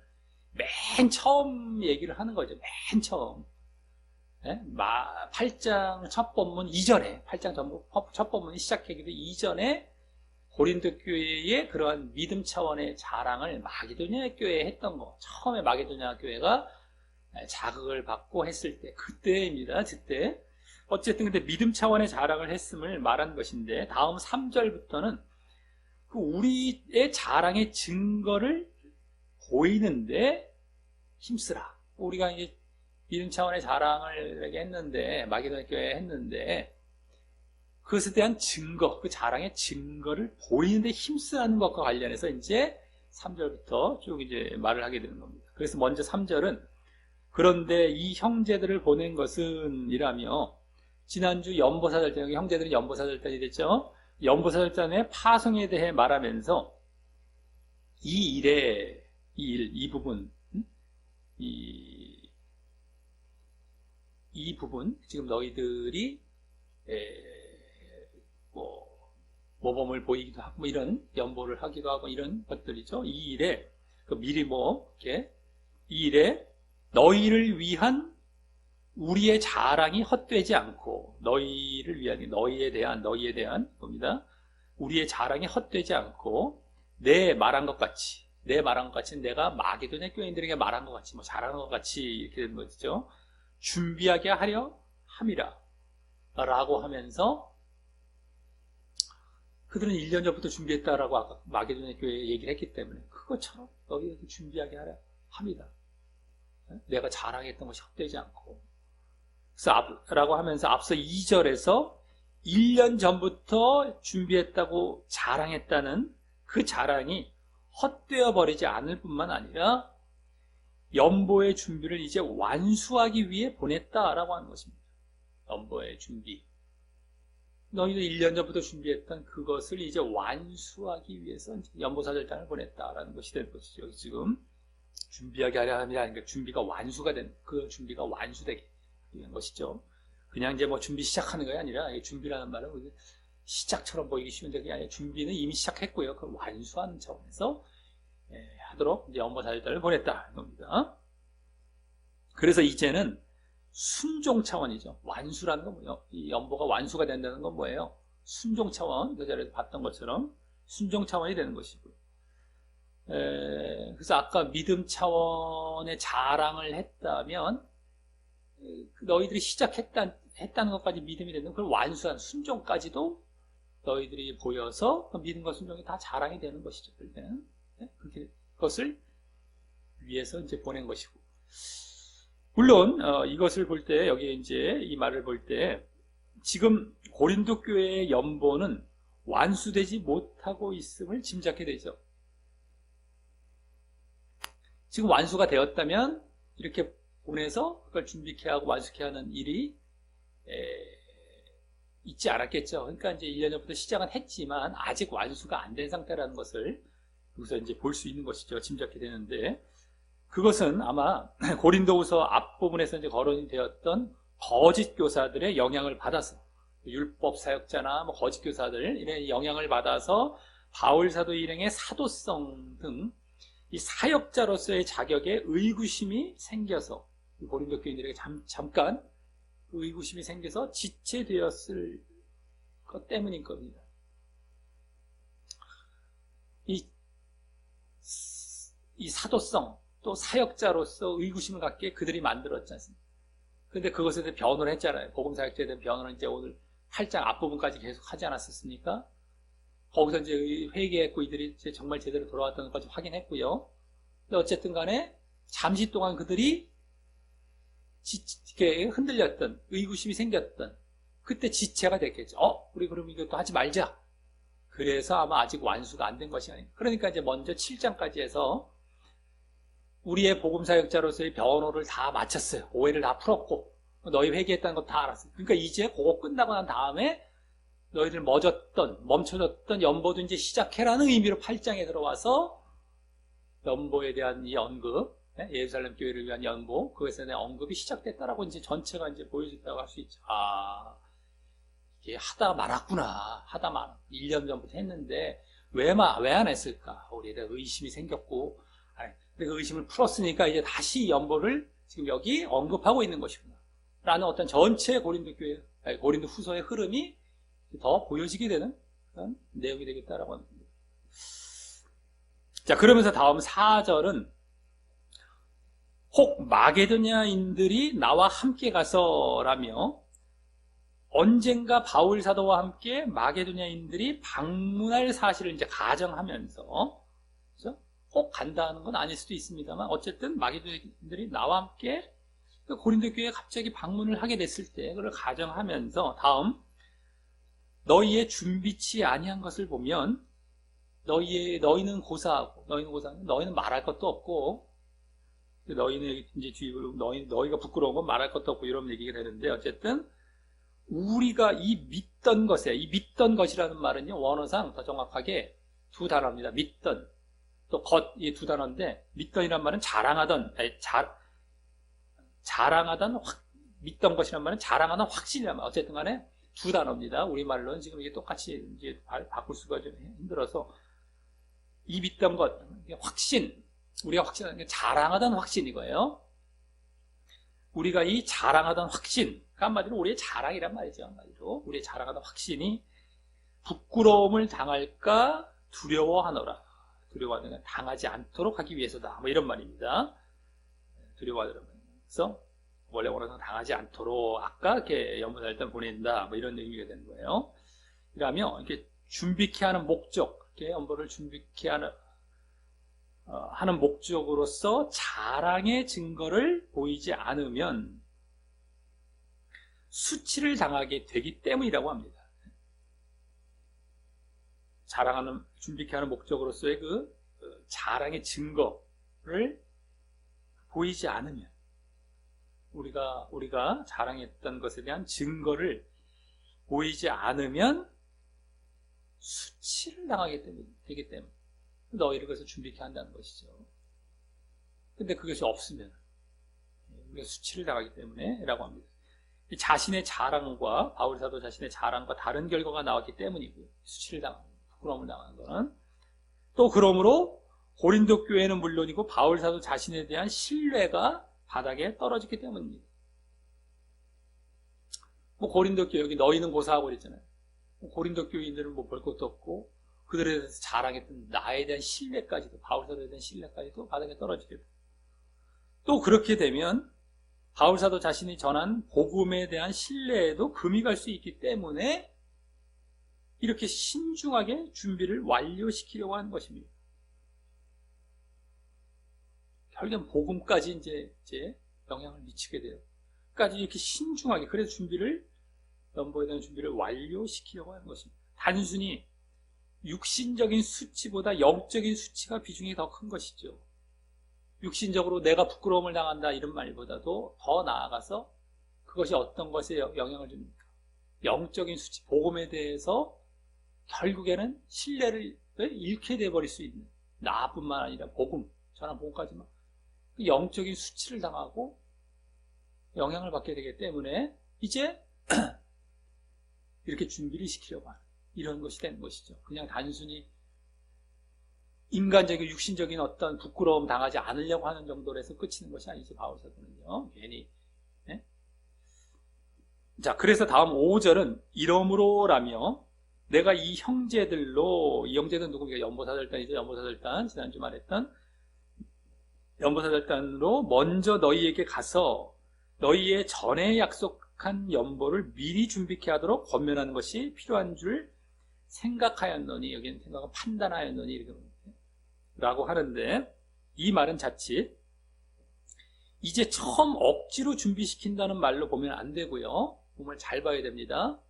S1: 맨 처음 얘기를 하는 거죠. 맨 처음. 네? 8장 첫 본문 이전에 8장 첫 본문이 시작하기도 이전에 고린도 교회의 그러한 믿음 차원의 자랑을 마게도냐 교회에 했던 거. 처음에 마게도냐 교회가 자극을 받고 했을 때, 그때입니다. 그때. 어쨌든 근데 믿음 차원의 자랑을 했음을 말한 것인데, 다음 3절부터는 그 우리의 자랑의 증거를 보이는데 힘쓰라. 우리가 이제 믿음 차원의 자랑을 이렇게 했는데, 마게도냐 교회에 했는데, 그것에 대한 증거, 그 자랑의 증거를 보이는데 힘쓰라는 것과 관련해서 이제 3절부터 쭉 이제 말을 하게 되는 겁니다. 그래서 먼저 3절은 그런데 이 형제들을 보낸 것은 이라며, 지난주 연보사절단, 형제들이 연보사절단이 됐죠. 연보사절단의 파송에 대해 말하면서 이 부분, 이 부분, 지금 너희들이 모범을 보이기도 하고, 이런 연보를 하기도 하고, 이런 것들이죠. 이 일에, 미리 이렇게, 이 일에 너희를 위한 우리의 자랑이 헛되지 않고, 너희를 위한, 너희에 대한 겁니다. 우리의 자랑이 헛되지 않고, 내 말한 것 같이 내가 마게도냐 교인들에게 말한 것 같이, 자랑한 것 같이 이렇게 되는 것이죠. 준비하게 하려 함이라. 라고 하면서, 그들은 1년 전부터 준비했다라고 아까 마게도냐 교회에 얘기를 했기 때문에, 그것처럼 너희에게 준비하게 하려 합니다. 내가 자랑했던 것이 헛되지 않고. 그래서 라고 하면서 앞서 2절에서 1년 전부터 준비했다고 자랑했다는 그 자랑이 헛되어 버리지 않을 뿐만 아니라 연보의 준비를 이제 완수하기 위해 보냈다라고 하는 것입니다. 연보의 준비. 너희도 1년 전부터 준비했던 그것을 이제 완수하기 위해서 연보사절단을 보냈다라는 것이 될 것이죠. 여기 지금 준비하게 하려 함이라 하니까 준비가 완수가 된, 그 준비가 완수되게 된 것이죠. 그냥 이제 준비 시작하는 게 아니라, 준비라는 말은 시작처럼 보이기 쉬운데 그게 아니라 준비는 이미 시작했고요. 그 완수하는 차원에서 하도록 이제 연보사절단을 보냈다 겁니다. 그래서 이제는 순종 차원이죠. 완수라는 건 뭐예요? 이 연보가 완수가 된다는 건 뭐예요? 순종 차원, 그 자리에서 봤던 것처럼 순종 차원이 되는 것이고요. 그래서 아까 믿음 차원의 자랑을 했다면, 너희들이 했다는 것까지 믿음이 되는, 그걸 완수한 순종까지도 너희들이 보여서 그 믿음과 순종이 다 자랑이 되는 것이죠. 그렇게 그것을 위해서 이제 보낸 것이고. 물론 이것을 볼 때, 여기 이제 이 말을 볼 때, 지금 고린도 교회의 연보는 완수되지 못하고 있음을 짐작해 되죠. 지금 완수가 되었다면 이렇게 보내서 그걸 준비케 하고 완수케 하는 일이 있지 않았겠죠. 그러니까 이제 1년 전부터 시작은 했지만 아직 완수가 안 된 상태라는 것을 여기서 이제 볼 수 있는 것이죠. 짐작해 되는데, 그것은 아마 고린도후서 앞부분에서 이제 거론이 되었던 거짓 교사들의 영향을 받아서, 율법 사역자나 거짓 교사들 이런 영향을 받아서 바울 사도 일행의 사도성 등 이 사역자로서의 자격에 의구심이 생겨서, 고린도 교인들에게 잠깐 의구심이 생겨서 지체되었을 것 때문인 겁니다. 이 사도성 또 사역자로서 의구심을 갖게 그들이 만들었지 않습니까? 그런데 그것에 대해 변호를 했잖아요. 복음사역자에 대한 변호는 이제 오늘 8장 앞부분까지 계속 하지 않았었습니까? 거기서 이제 회개했고 이들이 이제 정말 제대로 돌아왔다는 것까지 확인했고요. 근데 어쨌든 간에 잠시 동안 그들이 이렇게 흔들렸던, 의구심이 생겼던 그때 지체가 됐겠죠. 우리 그럼 이것도 하지 말자. 그래서 아마 아직 완수가 안 된 것이 아닌가. 그러니까 이제 먼저 7장까지 해서 우리의 복음사역자로서의 변호를 다 마쳤어요. 오해를 다 풀었고 너희 회개했다는 거 다 알았어요. 그러니까 이제 그거 끝나고 난 다음에 너희들 멈춰졌던 연보도 이제 시작해라는 의미로 8장에 들어와서 연보에 대한 이 언급, 예루살렘 교회를 위한 연보, 그것에 대한 언급이 시작됐다라고 이제 전체가 이제 보여졌다고 할 수 있죠. 이게 하다 말았구나. 1년 전부터 했는데 왜 안 했을까? 우리에 대한 의심이 생겼고, 근데 그 의심을 풀었으니까 이제 다시 연보를 지금 여기 언급하고 있는 것이구나. 라는 어떤 전체 고린도 후서의 흐름이 더 보여지게 되는 그런 내용이 되겠다라고 합니다. 자, 그러면서 다음 4절은 혹 마게도냐인들이 나와 함께 가서라며 언젠가 바울 사도와 함께 마게도냐인들이 방문할 사실을 이제 가정하면서, 그렇죠? 꼭 간다는 건 아닐 수도 있습니다만 어쨌든 마게도냐인들이 나와 함께 고린도 교회에 갑자기 방문을 하게 됐을 때 그걸 가정하면서 다음 너희의 준비치 아니한 것을 보면 너희는 고사하고 너희는 말할 것도 없고 너희는 이제 주입으로 너희가 부끄러운 건 말할 것도 없고 이런 얘기가 되는데 어쨌든 우리가 이 믿던 것이라는 말은요 원어상 더 정확하게 두 단어입니다. 믿던 또 것 이 두 단어인데 믿던이란 말은 믿던 것이란 말은 자랑하던 확신이란 말. 어쨌든 간에 두 단어입니다. 우리말로는 지금 이게 똑같이 이제 바꿀 수가 좀 힘들어서 이 믿던 것, 확신, 우리가 확신하는 게 자랑하던 확신이고요. 우리가 이 자랑하던 확신, 한마디로 우리의 자랑이란 말이죠. 한마디로 우리의 자랑하던 확신이 부끄러움을 당할까 두려워하노라. 두려워하는 당하지 않도록 하기 위해서다. 뭐 이런 말입니다. 두려워하더라고요. 그래서 원래 원어는 당하지 않도록 아까 이렇게 연보사 일단 보낸다. 뭐 이런 의미가 되는 거예요. 이라면 이렇게 준비케 하는 목적, 이렇게 연보를 준비케 하는 목적으로서 자랑의 증거를 보이지 않으면 수치를 당하게 되기 때문이라고 합니다. 준비케 하는 목적으로서의 그 자랑의 증거를 보이지 않으면 우리가 자랑했던 것에 대한 증거를 보이지 않으면 수치를 당하게 되기 때문에 너희를 그래서 준비케 한다는 것이죠. 근데 그것이 없으면 우리가 수치를 당하기 때문에 라고 합니다. 자신의 자랑과 바울 사도 자신의 자랑과 다른 결과가 나왔기 때문이고요. 수치를 당하는 부끄러움을 당하는 것은 또 그러므로 고린도 교회는 물론이고 바울 사도 자신에 대한 신뢰가 바닥에 떨어졌기 때문입니다. 고린도 교회 여기 너희는 고사하고 그랬잖아요. 고린도 교인들은 볼 것도 없고 그들에 대해서 자랑했던 나에 대한 신뢰까지도 바울 사도에 대한 신뢰까지도 바닥에 떨어지게 돼요. 또 그렇게 되면 바울 사도 자신이 전한 복음에 대한 신뢰에도 금이 갈 수 있기 때문에 이렇게 신중하게 준비를 완료시키려고 하는 것입니다. 결국엔 복음까지 이제 영향을 미치게 돼요. 끝까지 이렇게 신중하게 그래서 연보에 대한 준비를 완료시키려고 하는 것입니다. 단순히 육신적인 수치보다 영적인 수치가 비중이 더 큰 것이죠. 육신적으로 내가 부끄러움을 당한다 이런 말보다도 더 나아가서 그것이 어떤 것에 영향을 줍니까? 영적인 수치, 복음에 대해서 결국에는 신뢰를 잃게 돼버릴 수 있는 나뿐만 아니라 전한 복음까지만 영적인 수치를 당하고 영향을 받게 되기 때문에 이제 이렇게 준비를 시키려고 하는 이런 것이 되는 것이죠. 그냥 단순히 인간적인 육신적인 어떤 부끄러움 당하지 않으려고 하는 정도로 해서 끝이는 것이 아니죠. 바울 사도는요. 괜히. 네? 자, 그래서 다음 5절은 이러므로라며 내가 이 형제들은 누굽니까? 연보사절단이죠. 연보사절단 지난주 말했던 연보사절단으로 먼저 너희에게 가서 너희의 전에 약속한 연보를 미리 준비케 하도록 권면하는 것이 필요한 줄 생각하였노니, 여기는 생각은 판단하였노니 이렇게 라고 하는데, 이 말은 자칫 이제 처음 억지로 준비시킨다는 말로 보면 안 되고요. 보면 잘 봐야 됩니다.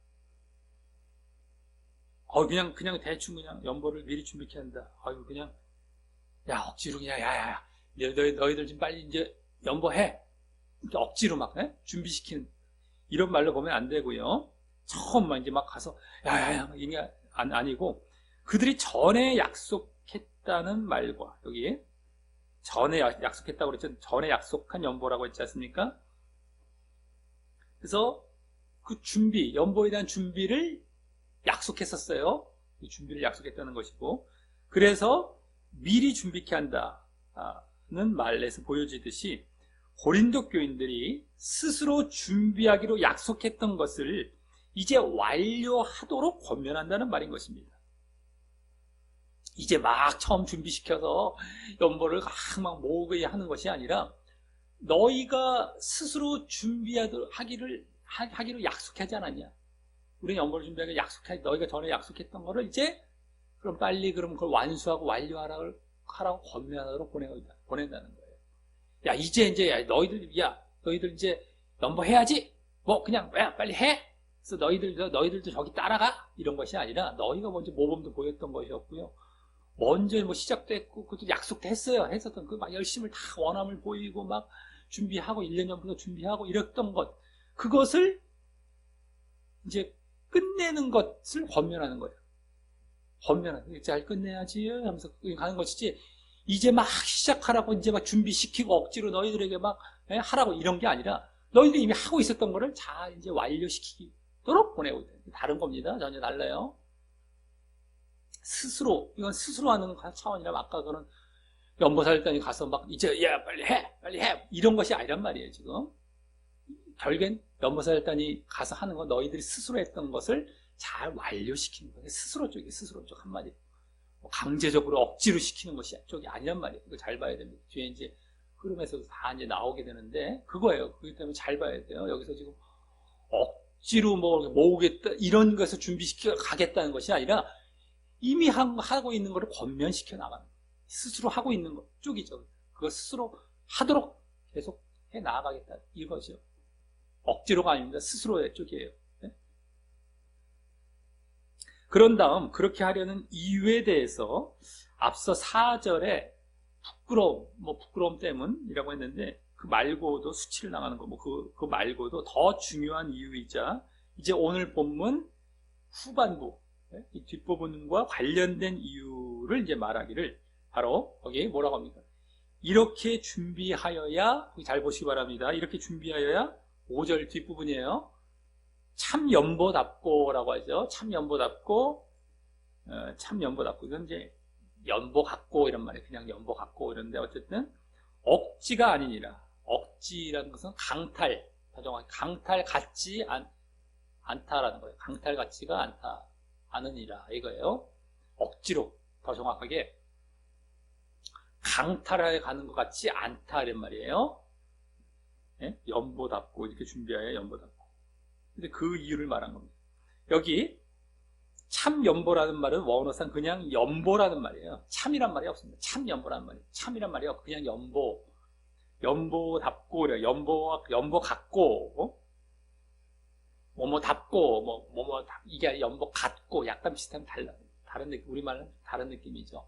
S1: 그냥 대충 그냥 연보를 미리 준비케 한다. 그냥, 야, 억지로 그냥, 야, 너희들 좀 빨리 이제 연보해. 이렇게 억지로 막, 준비시키는, 이런 말로 보면 안 되고요. 처음만 이제 막 가서, 야, 이게 아니고, 그들이 전에 약속했다는 말과, 여기, 전에 약속했다고 그랬죠. 전에 약속한 연보라고 했지 않습니까? 그래서 그 연보에 대한 준비를 약속했었어요. 이 준비를 약속했다는 것이고, 그래서 미리 준비케 한다는 말에서 보여지듯이 고린도 교인들이 스스로 준비하기로 약속했던 것을 이제 완료하도록 권면한다는 말인 것입니다. 이제 막 처음 준비시켜서 연보를 막 모으게 하는 것이 아니라 너희가 스스로 하기로 약속하지 않았냐? 우리는 연보를 준비하기 너희가 전에 약속했던 거를 이제 그럼 빨리 그걸 완수하고 완료하라고 권면하도록 보낸다는 거예요. 너희들 이제 연보해야지. 그냥 빨리 해. 그래서 너희들도 저기 따라가 이런 것이 아니라 너희가 먼저 모범도 보였던 것이었고요. 먼저 시작도 했고 그것도 약속도 했었던 그 막 열심을 다 원함을 보이고 막 준비하고 1년 전부터 준비하고 이랬던 그것을 이제 끝내는 것을 권면하는 거예요. 잘 끝내야지 하면서 가는 것이지 이제 막 시작하라고 이제 막 준비시키고 억지로 너희들에게 막 하라고 이런 게 아니라 너희들이 이미 하고 있었던 거를 잘 이제 완료시키도록 보내고 있다. 다른 겁니다. 전혀 달라요. 이건 스스로 하는 차원이라 아까 그런 연보살단이 가서 막 이제 빨리 해 이런 것이 아니란 말이에요. 지금 결국엔 연보살단이 가서 하는 건 너희들이 스스로 했던 것을 잘 완료시키는 거예요. 스스로 쪽 한마디로 강제적으로 억지로 시키는 것이 쪽이 아니란 말이에요. 이거 잘 봐야 됩니다. 뒤에 이제 흐름에서도 다 이제 나오게 되는데 그거예요. 그렇기 때문에 잘 봐야 돼요. 여기서 지금 억지로 모으겠다 이런 것을 준비시켜 가겠다는 것이 아니라 이미 하고 있는 것을 권면시켜 나가는 거예요. 스스로 하고 있는 것 쪽이죠. 그거 스스로 하도록 계속 해 나가겠다 이거죠. 억지로가 아닙니다. 스스로의 쪽이에요. 네? 그런 다음 그렇게 하려는 이유에 대해서 앞서 4절에 부끄러움 때문이라고 했는데 그 말고도 수치를 나가는 거 그 말고도 더 중요한 이유이자 이제 오늘 본문 후반부 이 뒷부분과 관련된 이유를 이제 말하기를 바로 거기 뭐라고 합니까? 이렇게 준비하여야 잘 보시기 바랍니다. 이렇게 준비하여야 5절 뒷부분이에요. 참 연보답고라고 하죠. 참 연보답고 이건 이제 연보 같고 이런 말이에요. 그냥 연보 같고 이런데 어쨌든 억지가 아니니라. 억지라는 것은 강탈 같지 않다라는 거예요. 강탈 같지가 않으니라 이거예요. 억지로 더 정확하게 강탈하여 가는 것 같지 않다 이런 말이에요. 네? 연보답고 이렇게 준비하여 연보답고. 근데 그 이유를 말한 겁니다. 여기 참 연보라는 말은 원어상 그냥 연보라는 말이에요. 참이란 말이 없습니다. 참 연보라는 말이에요. 참이란 말이 없고 그냥 연보답고 연보 같고 뭐뭐답고 이게 연보 같고 약간 비슷하면 달라요. 다른 느낌 우리말은 다른 느낌이죠.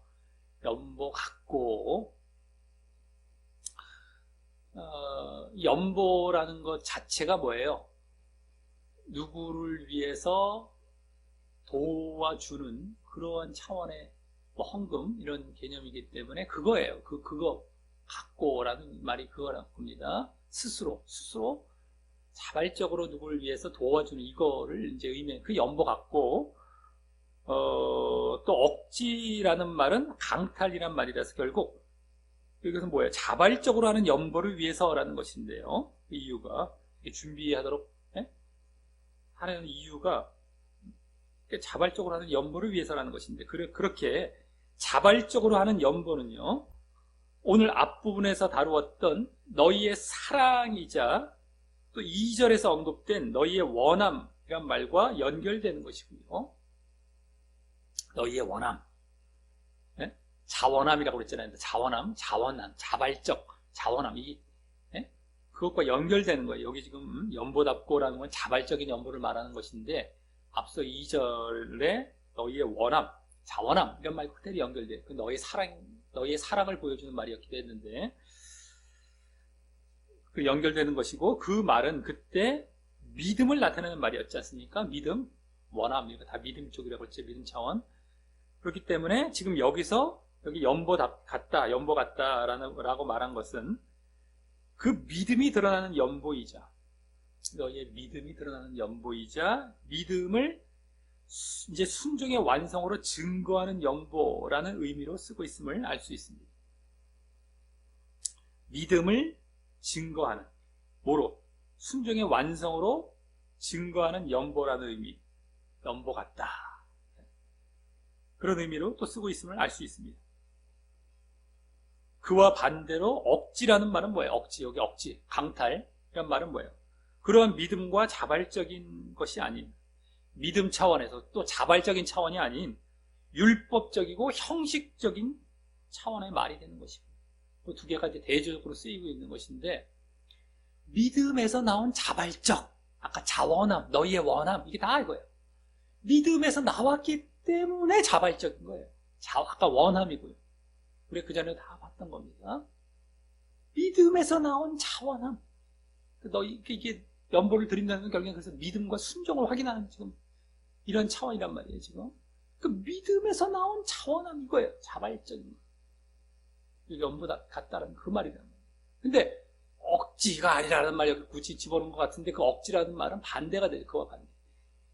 S1: 연보 같고 연보라는 것 자체가 뭐예요? 누구를 위해서 도와주는 그러한 차원의 헌금 이런 개념이기 때문에 그거예요. 그거 갖고라는 말이 그거란 겁니다. 스스로 자발적으로 누구를 위해서 도와주는 이거를 이제 의미해 그 연보 갖고 또 억지라는 말은 강탈이란 말이라서 결국 여기서 뭐예요? 자발적으로 하는 연보를 위해서라는 것인데요. 그 이유가 준비하도록 하는 이유가 자발적으로 하는 연보를 위해서라는 것인데 그렇게 자발적으로 하는 연보는요. 오늘 앞부분에서 다루었던 너희의 사랑이자 또 2절에서 언급된 너희의 원함이란 말과 연결되는 것이고요. 너희의 원함. 자원함이라고 그랬잖아요. 자원함, 자발적, 자원함. 그것과 연결되는 거예요. 여기 지금 연보답고라는 건 자발적인 연보를 말하는 것인데 앞서 2절에 너희의 원함, 자원함 이런 말 그대로 연결돼요. 그 너희의 사랑을 보여주는 말이었기도 했는데 그 연결되는 것이고 그 말은 그때 믿음을 나타내는 말이었지 않습니까? 믿음, 원함 이거 다 믿음 쪽이라고 했죠. 믿음 차원. 그렇기 때문에 지금 여기서 여기 연보 같다라고 말한 것은 그 믿음이 드러나는 연보이자 너희의 믿음이 드러나는 연보이자 믿음을 이제 순종의 완성으로 증거하는 연보라는 의미로 쓰고 있음을 알 수 있습니다. 믿음을 증거하는 뭐로? 순종의 완성으로 증거하는 연보라는 의미. 연보 같다. 그런 의미로 또 쓰고 있음을 알 수 있습니다. 그와 반대로 억지라는 말은 뭐예요? 억지, 여기 억지, 강탈 이런 말은 뭐예요? 그러한 믿음과 자발적인 것이 아닌 믿음 차원에서 또 자발적인 차원이 아닌 율법적이고 형식적인 차원의 말이 되는 것입니다. 그 두 개가 이제 대조적으로 쓰이고 있는 것인데 믿음에서 나온 자발적, 아까 자원함, 너희의 원함 이게 다 이거예요. 믿음에서 나왔기 때문에 자발적인 거예요. 아까 원함이고요. 우리 그 전에 다 봤던 겁니다. 믿음에서 나온 자원함. 이게 연보를 드린다는 건 결국엔 그래서 믿음과 순종을 확인하는 지금 이런 차원이란 말이에요, 지금. 그 믿음에서 나온 자원함 이거예요. 자발적인 거. 연보다 같다는 그 말이란 말이에요. 근데 억지가 아니라는 말 여기 굳이 집어넣은 것 같은데 그 억지라는 말은 반대가 돼요. 그와 반대.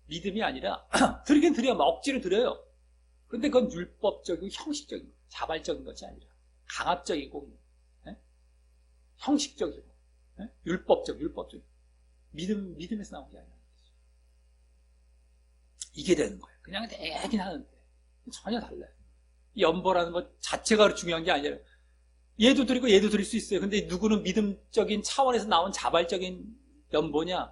S1: 믿음이 아니라 드리긴 드려요. 억지를 드려요. 근데 그건 율법적이고 형식적인 거예요. 자발적인 것이 아니라 강압적이고 형식적이고 율법적 믿음에서 나온 게 아니라 이게 되는 거예요. 그냥 내긴 하는데 전혀 달라요. 연보라는 것 자체가 중요한 게 아니라 얘도 드리고 얘도 드릴 수 있어요. 근데 누구는 믿음적인 차원에서 나온 자발적인 연보냐?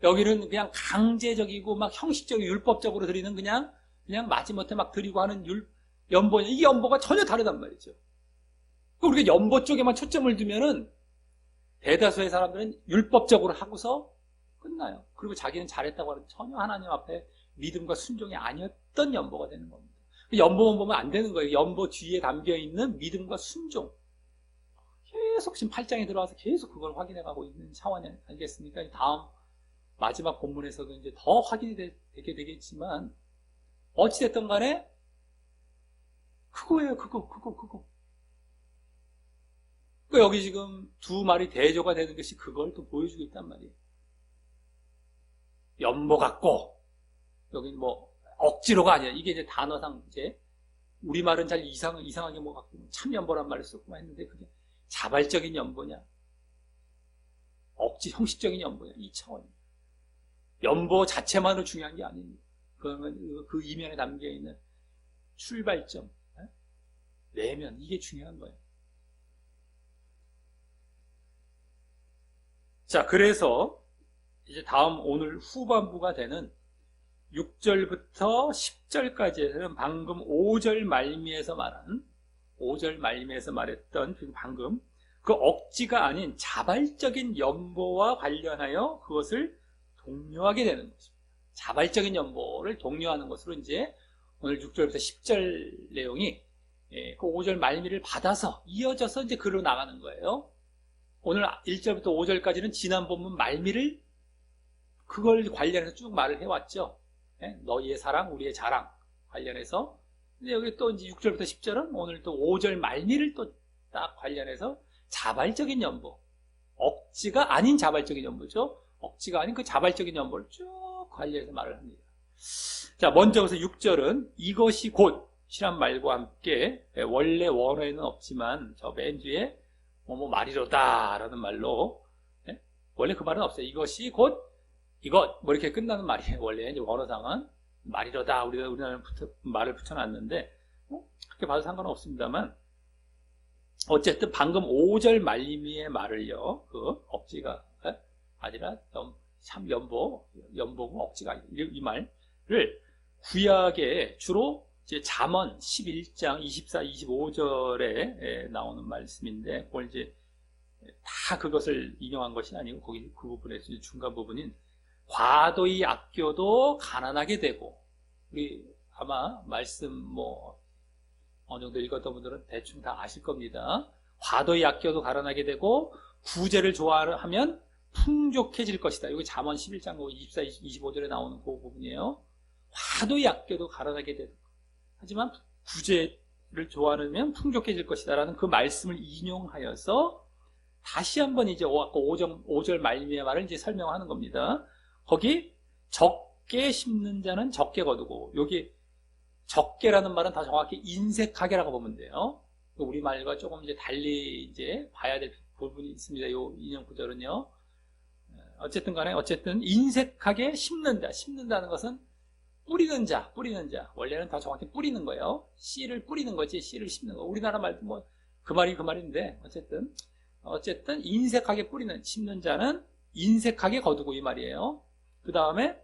S1: 여기는 그냥 강제적이고 막 형식적이고 율법적으로 드리는 그냥 마지못해 막 드리고 하는 연보냐? 이 연보가 전혀 다르단 말이죠. 우리가 연보 쪽에만 초점을 두면은 대다수의 사람들은 율법적으로 하고서 끝나요. 그리고 자기는 잘했다고 하는 전혀 하나님 앞에 믿음과 순종이 아니었던 연보가 되는 겁니다. 연보만 보면 안 되는 거예요. 연보 뒤에 담겨있는 믿음과 순종. 계속 지금 8장에 들어와서 계속 그걸 확인해가고 있는 차원이 아니겠습니까? 다음 마지막 본문에서도 이제 더 확인이 되게 되겠지만 어찌됐든 간에 그거예요. 그거. 그러니까 여기 지금 두 말이 대조가 되는 것이 그걸 또 보여주고 있단 말이에요. 연보 같고 여기 뭐 억지로가 아니라 이게 이제 단어상 이제 우리말은 잘 이상하게 뭐 갖고 참연보란 말을 쓰고만 했는데 그게 자발적인 연보냐 억지 형식적인 연보냐 이 차원입니다. 연보 자체만으로 중요한 게 아닙니다. 그러면 그 이면에 담겨있는 출발점 내면 이게 중요한 거예요. 자, 그래서 이제 다음 오늘 후반부가 되는 6절부터 10절까지에서는 방금 5절 말미에서 말했던 방금 그 억지가 아닌 자발적인 연보와 관련하여 그것을 독려하게 되는 것입니다. 자발적인 연보를 독려하는 것으로 이제 오늘 6절부터 10절 내용이 그 5절 말미를 받아서 이어져서 이제 글로 나가는 거예요. 오늘 1절부터 5절까지는 지난 본문 말미를 그걸 관련해서 쭉 말을 해왔죠. 너희의 사랑, 우리의 자랑 관련해서. 근데 여기 또 이제 6절부터 10절은 오늘 또 5절 말미를 또 딱 관련해서 자발적인 연보. 억지가 아닌 자발적인 연보죠. 억지가 아닌 그 자발적인 연보를 쭉 관련해서 말을 합니다. 자, 먼저 그래서 6절은 이것이 곧이란 말과 함께 원래 원어에는 없지만 저 맨 뒤에 뭐 말이로다 라는 말로 원래 그 말은 없어요. 이것이 곧 이것 뭐 이렇게 끝나는 말이에요. 원래 이제 원어상은 말이로다 우리나라는 말을 붙여놨는데 그렇게 봐도 상관은 없습니다만 어쨌든 방금 5절 말미의 말을요. 그 억지가 아니라 참 연보고 억지가 아니라 이 말을 구약에 주로 이제 잠언 11장 24, 25절에 나오는 말씀인데 그걸 이제 다 그것을 인용한 것이 아니고 거기 그 부분에서 중간 부분인 과도히 아껴도 가난하게 되고, 우리 아마 말씀 어느 정도 읽었던 분들은 대충 다 아실 겁니다. 과도히 아껴도 가난하게 되고 구제를 좋아하면 풍족해질 것이다. 이게 잠언 11장 24, 25절에 나오는 그 부분이에요. 과도히 아껴도 가난하게 되고, 하지만 구제를 좋아하면 풍족해질 것이다 라는 그 말씀을 인용하여서 다시 한번 이제 5절 말미의 말을 이제 설명하는 겁니다. 거기 적게 심는 자는 적게 거두고, 여기 적게라는 말은 다 정확히 인색하게라고 보면 돼요. 우리말과 조금 이제 달리 이제 봐야 될 부분이 있습니다. 이 인용 구절은요. 어쨌든 간에 인색하게 심는다는 것은 뿌리는 자. 원래는 다 정확히 뿌리는 거예요. 씨를 뿌리는 거지, 씨를 심는 거. 우리나라 말도 그 말인데, 어쨌든 인색하게 심는 자는 인색하게 거두고, 이 말이에요. 그 다음에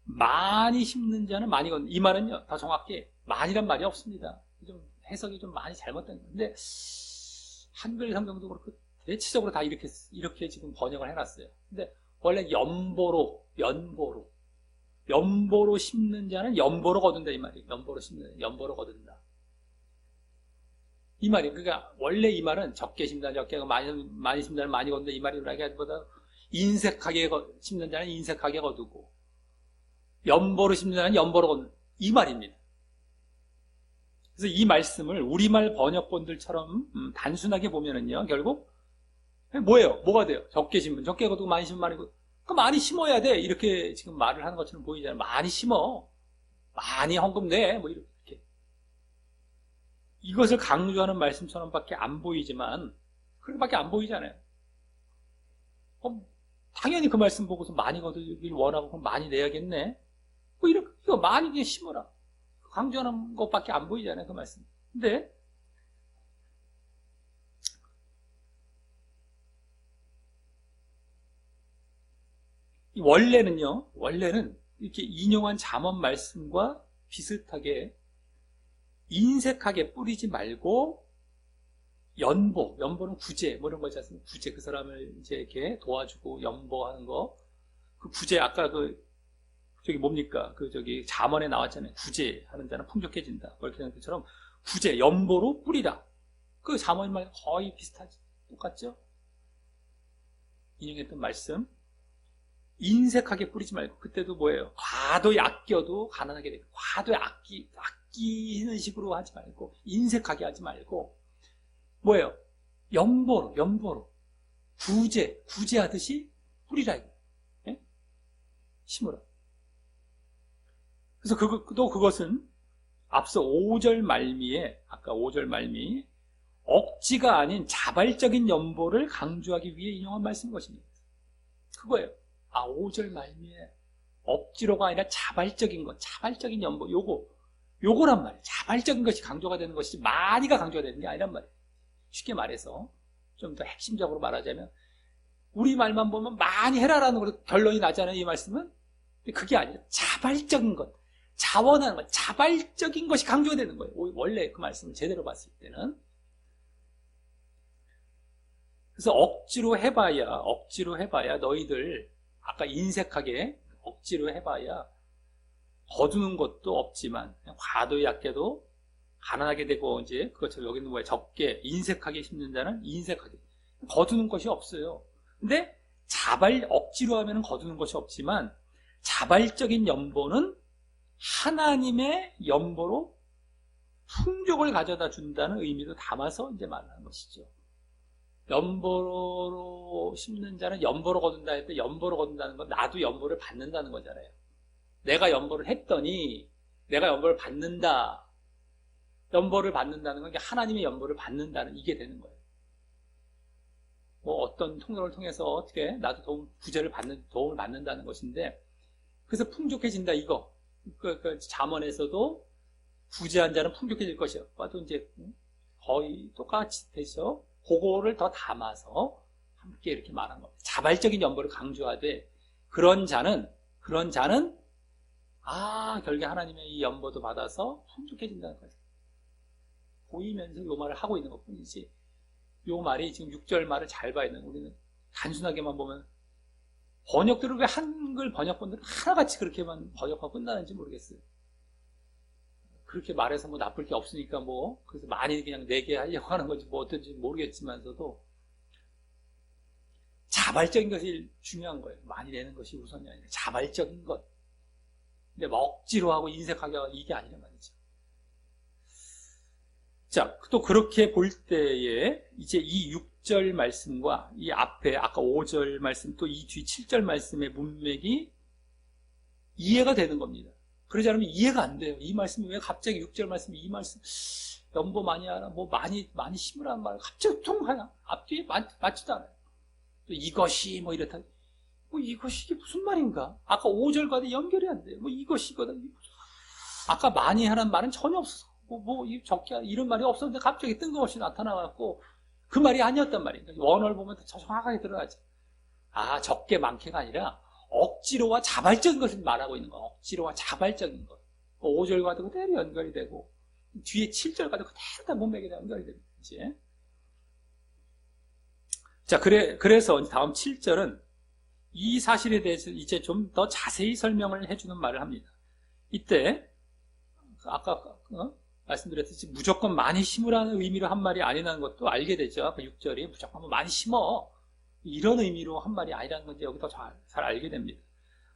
S1: 많이 심는 자는 많이 거둔다. 이 말은요, 다 정확히 많이란 말이 없습니다. 좀 해석이 좀 많이 잘못된 건데, 한글 성경도 그렇고 대체적으로 다 이렇게 지금 번역을 해놨어요. 근데 원래 연보로 심는 자는 연보로 거둔다, 이 말이에요. 연보로 거둔다. 이 말이, 그러니까 원래 이 말은 적게 심는 자는 적게, 많이 심는 자는 많이 거둔다, 이 말이라기보다 인색하게 심는 자는 인색하게 거두고, 연보로 심는 자는 연보로 거둔다, 이 말입니다. 그래서 이 말씀을 우리말 번역본들처럼 단순하게 보면은요, 결국 뭐예요? 뭐가 돼요? 적게 심으면 적게 거두고 많이 심으면 많이 거두고, 그 많이 심어야 돼, 이렇게 지금 말을 하는 것처럼 보이잖아요. 많이 심어, 많이 헌금 내, 이렇게. 이것을 강조하는 말씀처럼밖에 안 보이지만, 그렇게밖에 안 보이잖아요. 당연히 그 말씀 보고서 많이 거두길 원하고 그럼 많이 내야겠네. 이거 많이 심어라, 강조하는 것밖에 안 보이잖아요, 그 말씀. 근데 원래는 이렇게 인용한 잠언 말씀과 비슷하게 인색하게 뿌리지 말고 연보는 구제, 이런 거 있지 않습니까? 구제, 그 사람을 이제 이렇게 도와주고 연보하는 거. 그 구제, 아까 뭡니까? 잠언에 나왔잖아요. 구제하는 자는 풍족해진다. 그렇게 하는 것처럼 구제, 연보로 뿌리다. 그 잠언 말 거의 비슷하지. 똑같죠? 인용했던 말씀. 인색하게 뿌리지 말고, 그때도 뭐예요? 과도히 아껴도 가난하게 되고, 과도히 아끼는 식으로 하지 말고, 인색하게 하지 말고, 뭐예요? 연보로 구제하듯이 뿌리라, 이거. 예? 심으라. 그래서 그것은 앞서 5절 말미에, 아까 5절 말미, 억지가 아닌 자발적인 연보를 강조하기 위해 인용한 말씀인 것입니다. 그거예요. 5절 말미에 억지로가 아니라 자발적인 연보, 요거란 말이에요. 자발적인 것이 강조가 되는 것이지 많이가 강조가 되는 게 아니란 말이에요. 쉽게 말해서 좀 더 핵심적으로 말하자면, 우리 말만 보면 많이 해라라는 걸로 결론이 나잖아요, 이 말씀은. 근데 그게 아니라 자발적인 것, 자원하는 것, 자발적인 것이 강조가 되는 거예요, 원래 그 말씀을 제대로 봤을 때는. 그래서 억지로 해봐야 너희들, 아까 인색하게 억지로 해봐야 거두는 것도 없지만, 과도히 아껴도 가난하게 되고, 이제 그것처럼 여기는 뭐야? 적게, 인색하게 심는 자는 인색하게 거두는 것이 없어요. 근데 억지로 하면 거두는 것이 없지만, 자발적인 연보는 하나님의 연보로 풍족을 가져다 준다는 의미도 담아서 이제 말하는 것이죠. 연보로 심는 자는 연보로 거둔다 했을 때, 연보로 거둔다는 건 나도 연보를 받는다는 거잖아요. 내가 연보를 했더니 내가 연보를 받는다. 연보를 받는다는 건 하나님의 연보를 받는다는, 이게 되는 거예요. 어떤 통로를 통해서 어떻게 나도 도움을 받는다는 것인데, 그래서 풍족해진다, 이거. 잠언에서도 구제한 자는 풍족해질 것이요. 또 이제 거의 똑같이 되죠. 그거를 더 담아서 함께 이렇게 말한 겁니다. 자발적인 연보를 강조하되, 그런 자는 결국에 하나님의 이 연보도 받아서 풍족해진다는 거예요. 보이면서 이 말을 하고 있는 것 뿐이지, 요 말이 지금 6절 말을 잘 봐야 되는, 우리는 단순하게만 보면 번역들을 왜 한글 번역본들은 하나같이 그렇게만 번역하고 끝나는지 모르겠어요. 그렇게 말해서 뭐 나쁠 게 없으니까 뭐 그래서 많이 그냥 내게 하려고 하는 건지 뭐 어떤지 모르겠지만서도 자발적인 것이 중요한 거예요. 많이 내는 것이 우선이 아니라 자발적인 것. 근데 막 억지로 하고 인색하게 하고 이게 아니란 말이죠. 자, 또 그렇게 볼 때에 이제 이 6절 말씀과 이 앞에 아까 5절 말씀 또 이 뒤 7절 말씀의 문맥이 이해가 되는 겁니다. 그러지 않으면 이해가 안 돼요. 이 말씀이 왜 갑자기 6절 말씀이 이 말씀 연보 많이 하라 뭐 많이 심으라는 말 갑자기 통하냐 앞뒤에 맞지도 않아요. 또 이것이 뭐 이렇다 뭐 이것이 이게 무슨 말인가? 아까 5절과도 연결이 안 돼요. 뭐 이것이거든. 아까 많이 하라는 말은 전혀 없었어. 적게 이런 말이 없었는데 갑자기 뜬금없이 나타나갖고 그 말이 아니었단 말이에요. 원어를 보면 더 정확하게 드러나죠. 아, 적게 많게가 아니라 억지로와 자발적인 것을 말하고 있는 거. 억지로와 자발적인 것. 5절과도 그대로 연결이 되고 뒤에 7절과도 그대로 다 문맥에 연결이 됩니다. 이제. 자, 그래서 다음 7절은 이 사실에 대해서 이제 좀 더 자세히 설명을 해주는 말을 합니다. 이때 아까 말씀드렸듯이 무조건 많이 심으라는 의미로 한 말이 아니라는 것도 알게 되죠. 그 6절이 무조건 많이 심어 이런 의미로 한 말이 아니라는 건지 여기서 잘 알게 됩니다.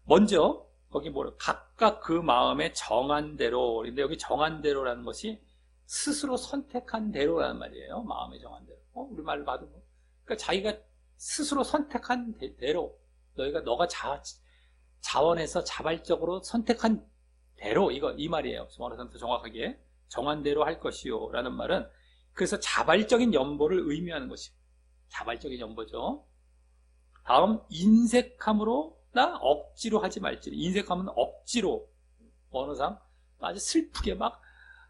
S1: 먼저 거기 각각 그 마음에 정한 대로. 근데 여기 정한 대로라는 것이 스스로 선택한 대로라는 말이에요. 마음에 정한 대로. 우리 말을 봐도 그러니까 자기가 스스로 선택한 대로 너가 자원해서 자발적으로 선택한 대로 이 말이에요. 원어상도 정확하게 정한 대로 할 것이요 라는 말은 그래서 자발적인 연보를 의미하는 것이고 자발적인 연보죠. 다음 인색함으로나 억지로 하지 말지. 인색함은 억지로 언어상 아주 슬프게 막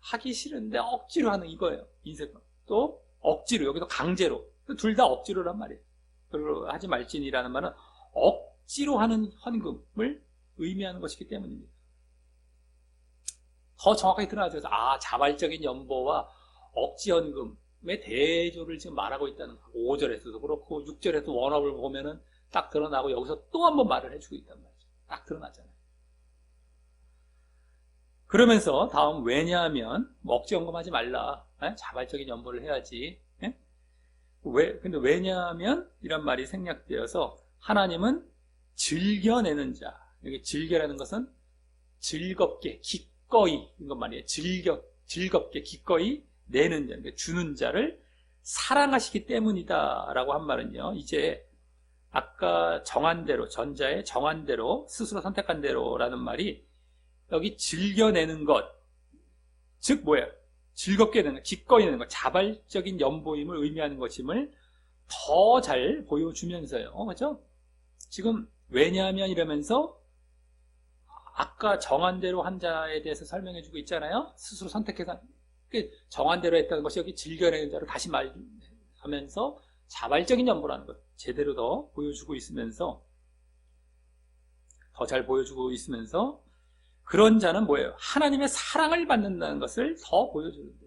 S1: 하기 싫은데 억지로 하는 이거예요. 인색함. 또 억지로 여기도 강제로 둘 다 억지로란 말이에요. 그리고 하지 말지니라는 말은 억지로 하는 헌금을 의미하는 것이기 때문입니다. 더 정확하게 드러나죠. 자발적인 연보와 억지 헌금의 대조를 지금 말하고 있다는 거. 5절에서도 그렇고 6절에도 원어를 보면은 딱 드러나고 여기서 또 한 번 말을 해주고 있단 말이죠. 딱 드러나잖아요. 그러면서 다음 왜냐하면 억지 헌금하지 말라. 자발적인 연보를 해야지. 근데 왜냐하면 이란 말이 생략되어서 하나님은 즐겨내는 자. 여기 즐겨라는 것은 즐겁게 기꺼이 이건 말이에요. 즐겁게 기꺼이 내는 자, 그러니까 주는 자를 사랑하시기 때문이다라고 한 말은요. 이제 아까 정한 대로 전자의 정한 대로 스스로 선택한 대로라는 말이 여기 즐겨내는 것, 즉 뭐예요? 즐겁게 내는 것, 기꺼이 내는 것, 자발적인 연보임을 의미하는 것임을 더 잘 보여주면서요. 그렇죠? 지금 왜냐하면 이러면서 아까 정한 대로 한 자에 대해서 설명해주고 있잖아요. 스스로 선택해서 정한 대로 했다는 것이 여기 즐겨내는 자로 다시 말하면서 자발적인 연보라는 것 제대로 더 보여주고 있으면서 더 잘 보여주고 있으면서 그런 자는 뭐예요? 하나님의 사랑을 받는다는 것을 더 보여주는데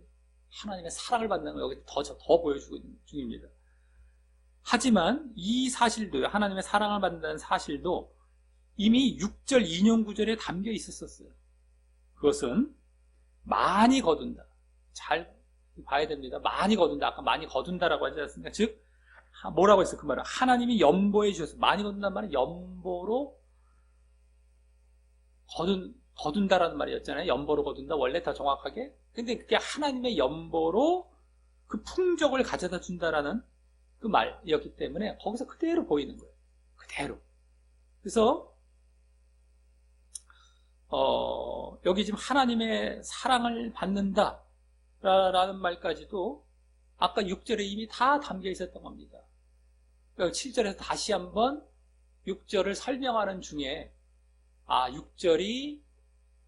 S1: 하나님의 사랑을 받는 걸 여기 더 보여주고 있는 중입니다. 하지만 이 사실도요. 하나님의 사랑을 받는다는 사실도 이미 6절 인용 구절에 담겨 있었어요. 그것은 많이 거둔다. 잘 봐야 됩니다. 많이 거둔다. 아까 많이 거둔다라고 하지 않습니까? 즉 뭐라고 했어요? 그 말은 하나님이 연보해 주셔서 많이 거둔다는 말은 연보로 거둔다라는 말이었잖아요. 연보로 거둔다. 원래 더 정확하게. 근데 그게 하나님의 연보로 그 풍족을 가져다 준다라는 그 말이었기 때문에 거기서 그대로 보이는 거예요. 그대로. 그래서 여기 지금 하나님의 사랑을 받는다 라는 말까지도 아까 6절에 이미 다 담겨 있었던 겁니다. 7절에서 다시 한번 6절을 설명하는 중에 6절이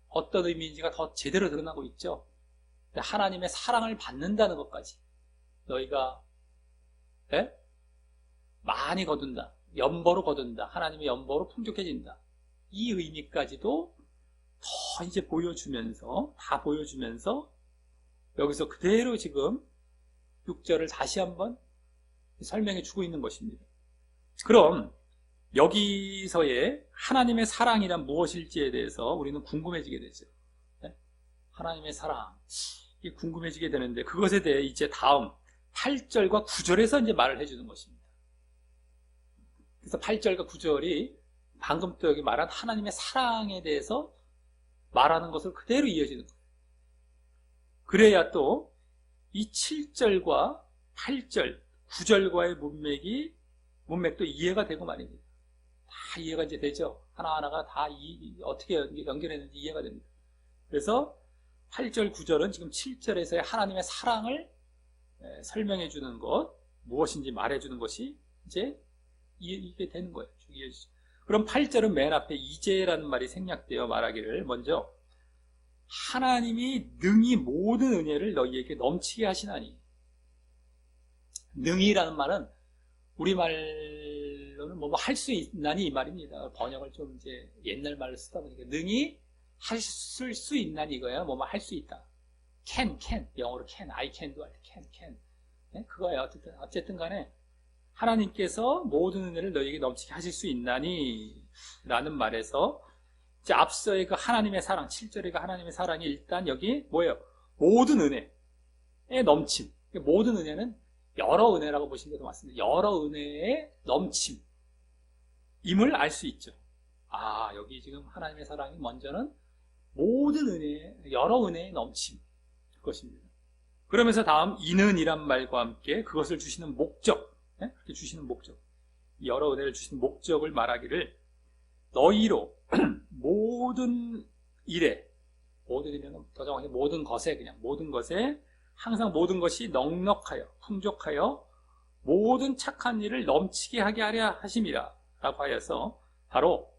S1: 어떤 의미인지가 더 제대로 드러나고 있죠. 하나님의 사랑을 받는다는 것까지 너희가 많이 거둔다. 연보로 거둔다. 하나님의 연보로 풍족해진다. 이 의미까지도 더 이제 다 보여주면서 여기서 그대로 지금 6절을 다시 한번 설명해 주고 있는 것입니다. 그럼 여기서의 하나님의 사랑이란 무엇일지에 대해서 우리는 궁금해지게 되죠. 네? 하나님의 사랑, 이게 궁금해지게 되는데 그것에 대해 이제 다음 8절과 9절에서 이제 말을 해주는 것입니다. 그래서 8절과 9절이 방금 또 여기 말한 하나님의 사랑에 대해서 말하는 것을 그대로 이어지는 거예요. 그래야 또 이 7절과 8절, 9절과의 문맥도 이해가 되고 말입니다. 다 이해가 이제 되죠. 하나하나가 다 어떻게 연결했는지 이해가 됩니다. 그래서 8절, 9절은 지금 7절에서의 하나님의 사랑을 설명해 주는 것, 무엇인지 말해 주는 것이 이제 이게 되는 거예요. 그럼 8절은 맨 앞에 이제라는 말이 생략되어 말하기를 먼저 하나님이 능히 모든 은혜를 너희에게 넘치게 하시나니. 능히라는 말은 우리말로는 뭐 할 수 있나니 이 말입니다. 번역을 좀 이제 옛날 말로 쓰다 보니까 능히 하실 수 있나니 이거예요. 뭐 할 수 있다. can 영어로 can, I can도 할 때 can. 네? 그거예요. 어쨌든 간에 하나님께서 모든 은혜를 너희에게 넘치게 하실 수 있나니 라는 말에서 이제 앞서의 그 하나님의 사랑, 7절의 그 하나님의 사랑이 일단 여기 뭐예요? 모든 은혜의 넘침. 모든 은혜는 여러 은혜라고 보시는 것도 맞습니다. 여러 은혜의 넘침임을 알 수 있죠. 아, 여기 지금 하나님의 사랑이 먼저는 모든 은혜, 여러 은혜의 넘침 것입니다. 그러면서 다음 이는이란 말과 함께 그것을 주시는 목적, 그렇게 주시는 목적, 여러 은혜를 주시는 목적을 말하기를 너희로 모든 일에, 모든 일에는 더 정확히 모든 것에, 그냥 모든 것에 항상 모든 것이 넉넉하여 풍족하여 모든 착한 일을 넘치게 하게 하려 하심이라 라고 하여서 바로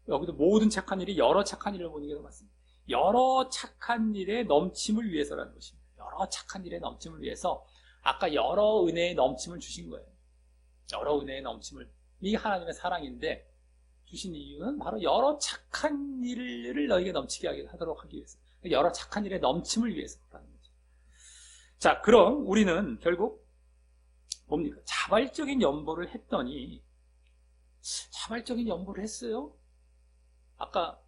S1: 여기도 모든 착한 일이 여러 착한 일을 보는 게 더 맞습니다. 여러 착한 일의 넘침을 위해서라는 것입니다. 여러 착한 일의 넘침을 위해서 아까 여러 은혜의 넘침을 주신 거예요. 여러 은혜의 넘침을, 이게 하나님의 사랑인데 주신 이유는 바로 여러 착한 일을 너에게 넘치게 하도록 하기 위해서, 여러 착한 일의 넘침을 위해서라는 거죠. 자, 그럼 우리는 결국 뭡니까? 자발적인 연보를 했더니, 자발적인 연보를 했어요? 아까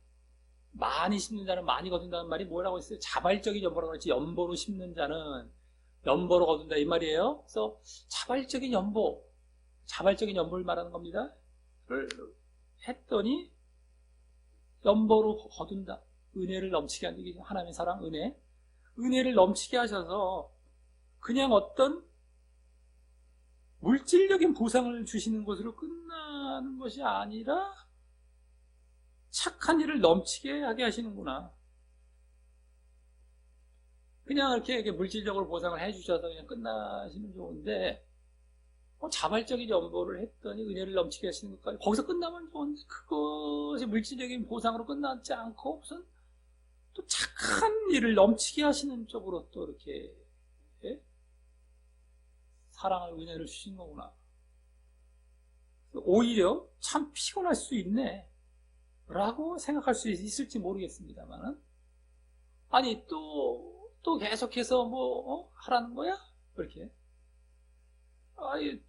S1: 많이 심는 자는 많이 거둔다는 말이 뭐라고 했어요? 자발적인 연보라고 했지, 연보로 심는 자는 연보로 거둔다 이 말이에요. 그래서 자발적인 연보를 말하는 겁니다. 했더니 연보로 거둔다. 은혜를 넘치게 하는 게 하나님의 사랑, 은혜를 넘치게 하셔서 그냥 어떤 물질적인 보상을 주시는 것으로 끝나는 것이 아니라 착한 일을 넘치게 하게 하시는구나. 그냥 이렇게 물질적으로 보상을 해주셔서 그냥 끝나시면 좋은데, 자발적인 연보를 했더니 은혜를 넘치게 하시는 것까지, 거기서 끝나면 좋은데 그것이 물질적인 보상으로 끝나지 않고 무슨 또 착한 일을 넘치게 하시는 쪽으로 또 이렇게 사랑을, 은혜를 주신 거구나. 오히려 참 피곤할 수 있네 라고 생각할 수 있을지 모르겠습니다만, 아니 또 계속해서 하라는 거야? 그렇게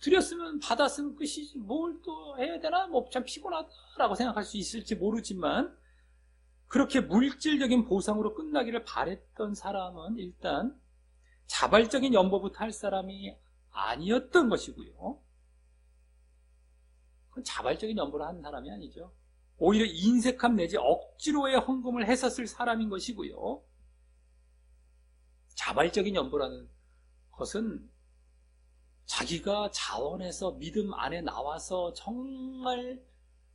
S1: 드렸으면 받았으면 끝이지 뭘 또 해야 되나? 참 피곤하다라고 생각할 수 있을지 모르지만, 그렇게 물질적인 보상으로 끝나기를 바랬던 사람은 일단 자발적인 연보부터 할 사람이 아니었던 것이고요. 그건 자발적인 연보를 하는 사람이 아니죠. 오히려 인색함 내지 억지로의 헌금을 했었을 사람인 것이고요. 자발적인 연보라는 것은 자기가 자원해서 믿음 안에 나와서 정말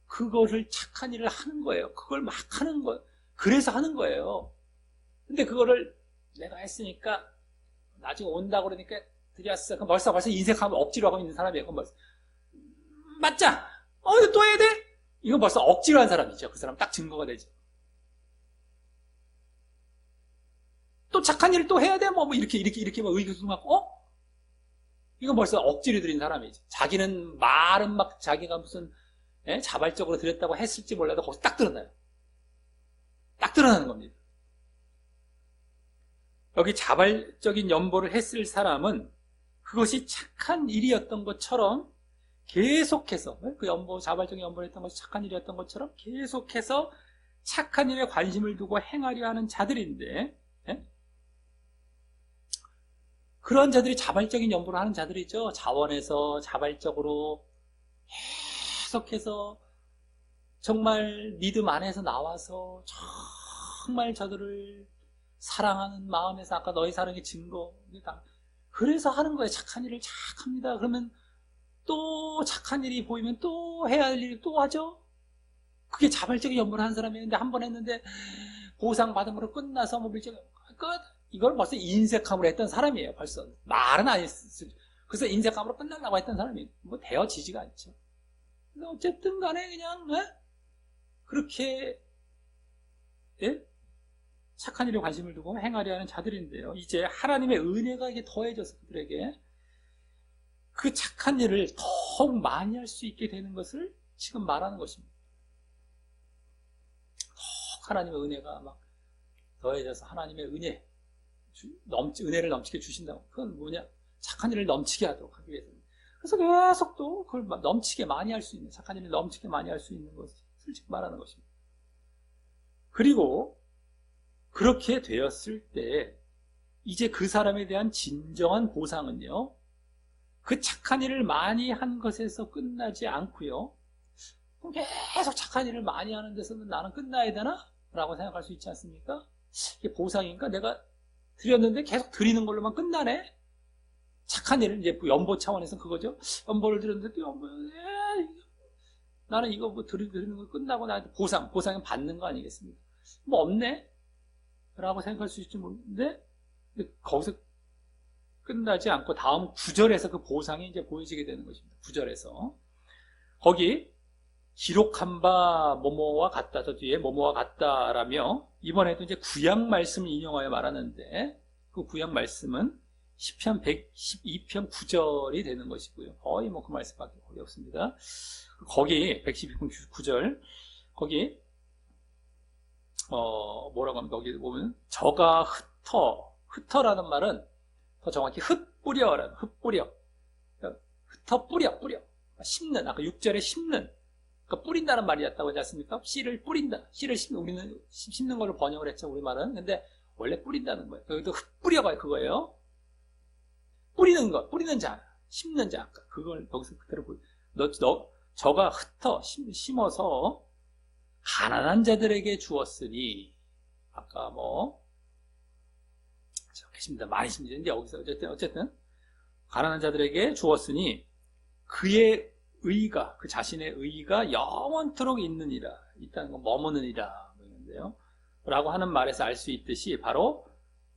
S1: 그거를 착한 일을 하는 거예요. 그걸 막 하는 거예요. 그래서 하는 거예요. 근데 그거를 내가 했으니까 나중에 온다고 그러니까 드렸어. 그럼 벌써 인색하면 억지로 하고 있는 사람이에요. 그럼 벌써 맞자. 이거 또 해야 돼? 이건 벌써 억지로 한 사람이죠. 그 사람 딱 증거가 되죠. 또 착한 일을 또 해야 돼? 이렇게 의기소침하고 이건 벌써 억지로 드린 사람이지. 자기는 말은 막 자기가 무슨 자발적으로 드렸다고 했을지 몰라도 거기서 딱 드러나요. 딱 드러나는 겁니다. 여기 자발적인 연보를 했을 사람은 그것이 착한 일이었던 것처럼 계속해서, 그 자발적인 연보를 했던 것이 착한 일이었던 것처럼 계속해서 착한 일에 관심을 두고 행하려 하는 자들인데, 예? 그런 자들이 자발적인 연보를 하는 자들이죠. 자원에서 자발적으로 계속해서 정말 믿음 안에서 나와서 정말 저들을 사랑하는 마음에서, 아까 너희 사랑의 증거, 그래서 하는 거예요. 착한 일을 착합니다. 그러면 또 착한 일이 보이면 또 해야 할 일을 또 하죠. 그게 자발적인 연보를 한 사람이었는데, 한 번 했는데 보상받은 거로 끝나서 뭐 밀정 끝, 이걸 벌써 인색함으로 했던 사람이에요. 벌써 말은 안 했어요. 그래서 인색함으로 끝나려고 했던 사람이 뭐 되어지지가 않죠. 근데 어쨌든 간에 그냥 그렇게 착한 일에 관심을 두고 행하려 하는 자들인데요. 이제 하나님의 은혜가 이게 더해져서 그들에게 그 착한 일을 더욱 많이 할 수 있게 되는 것을 지금 말하는 것입니다. 더욱 하나님의 은혜가 막 더해져서 하나님의 은혜를 넘치게 주신다고. 그건 뭐냐? 착한 일을 넘치게 하도록 하기 위해서는. 그래서 계속 또 그걸 넘치게 많이 할 수 있는, 착한 일을 넘치게 많이 할 수 있는 것을 지금 말하는 것입니다. 그리고 그렇게 되었을 때 이제 그 사람에 대한 진정한 보상은요, 그 착한 일을 많이 한 것에서 끝나지 않고요, 계속 착한 일을 많이 하는 데서는 나는 끝나야 되나? 라고 생각할 수 있지 않습니까? 이게 보상인가? 내가 드렸는데 계속 드리는 걸로만 끝나네? 착한 일은 이제 연보 차원에서는 그거죠. 연보를 드렸는데 또 나는 이거 뭐 드리는 거 끝나고 나한테 보상은 받는 거 아니겠습니까? 뭐 없네? 라고 생각할 수 있을지 모르는데, 거기서 끝나지 않고 다음 9절에서 그 보상이 이제 보여지게 되는 것입니다. 9절에서. 거기, 기록한 바 뭐뭐와 같다. 저 뒤에 뭐뭐와 같다라며, 이번에도 이제 구약 말씀을 인용하여 말하는데, 그 구약 말씀은 시편 112편 9절이 되는 것이고요. 거의 뭐 그 말씀밖에 거의 없습니다. 거기, 112편 9절, 거기, 뭐라고 하면, 거기 보면, 저가 흩어라는 말은, 더 정확히 흩뿌려. 뿌려. 심는, 아까 6절에 심는. 그러니까 뿌린다는 말이었다고 하지 않습니까? 씨를 뿌린다. 우리는 심는 걸로 번역을 했죠, 우리말은. 근데 원래 뿌린다는 거예요. 여기도 흩뿌려가 그거예요. 뿌리는 자, 심는 자. 그걸 여기서 그대로 저가 심어서 가난한 자들에게 주었으니, 아까 저렇게 심다, 많이 심는데, 여기서 어쨌든, 가난한 자들에게 주었으니, 그의 의가, 그 자신의 의가 영원토록 있다는 건 머무느니라, 그러는데요. 라고 하는 말에서 알 수 있듯이, 바로,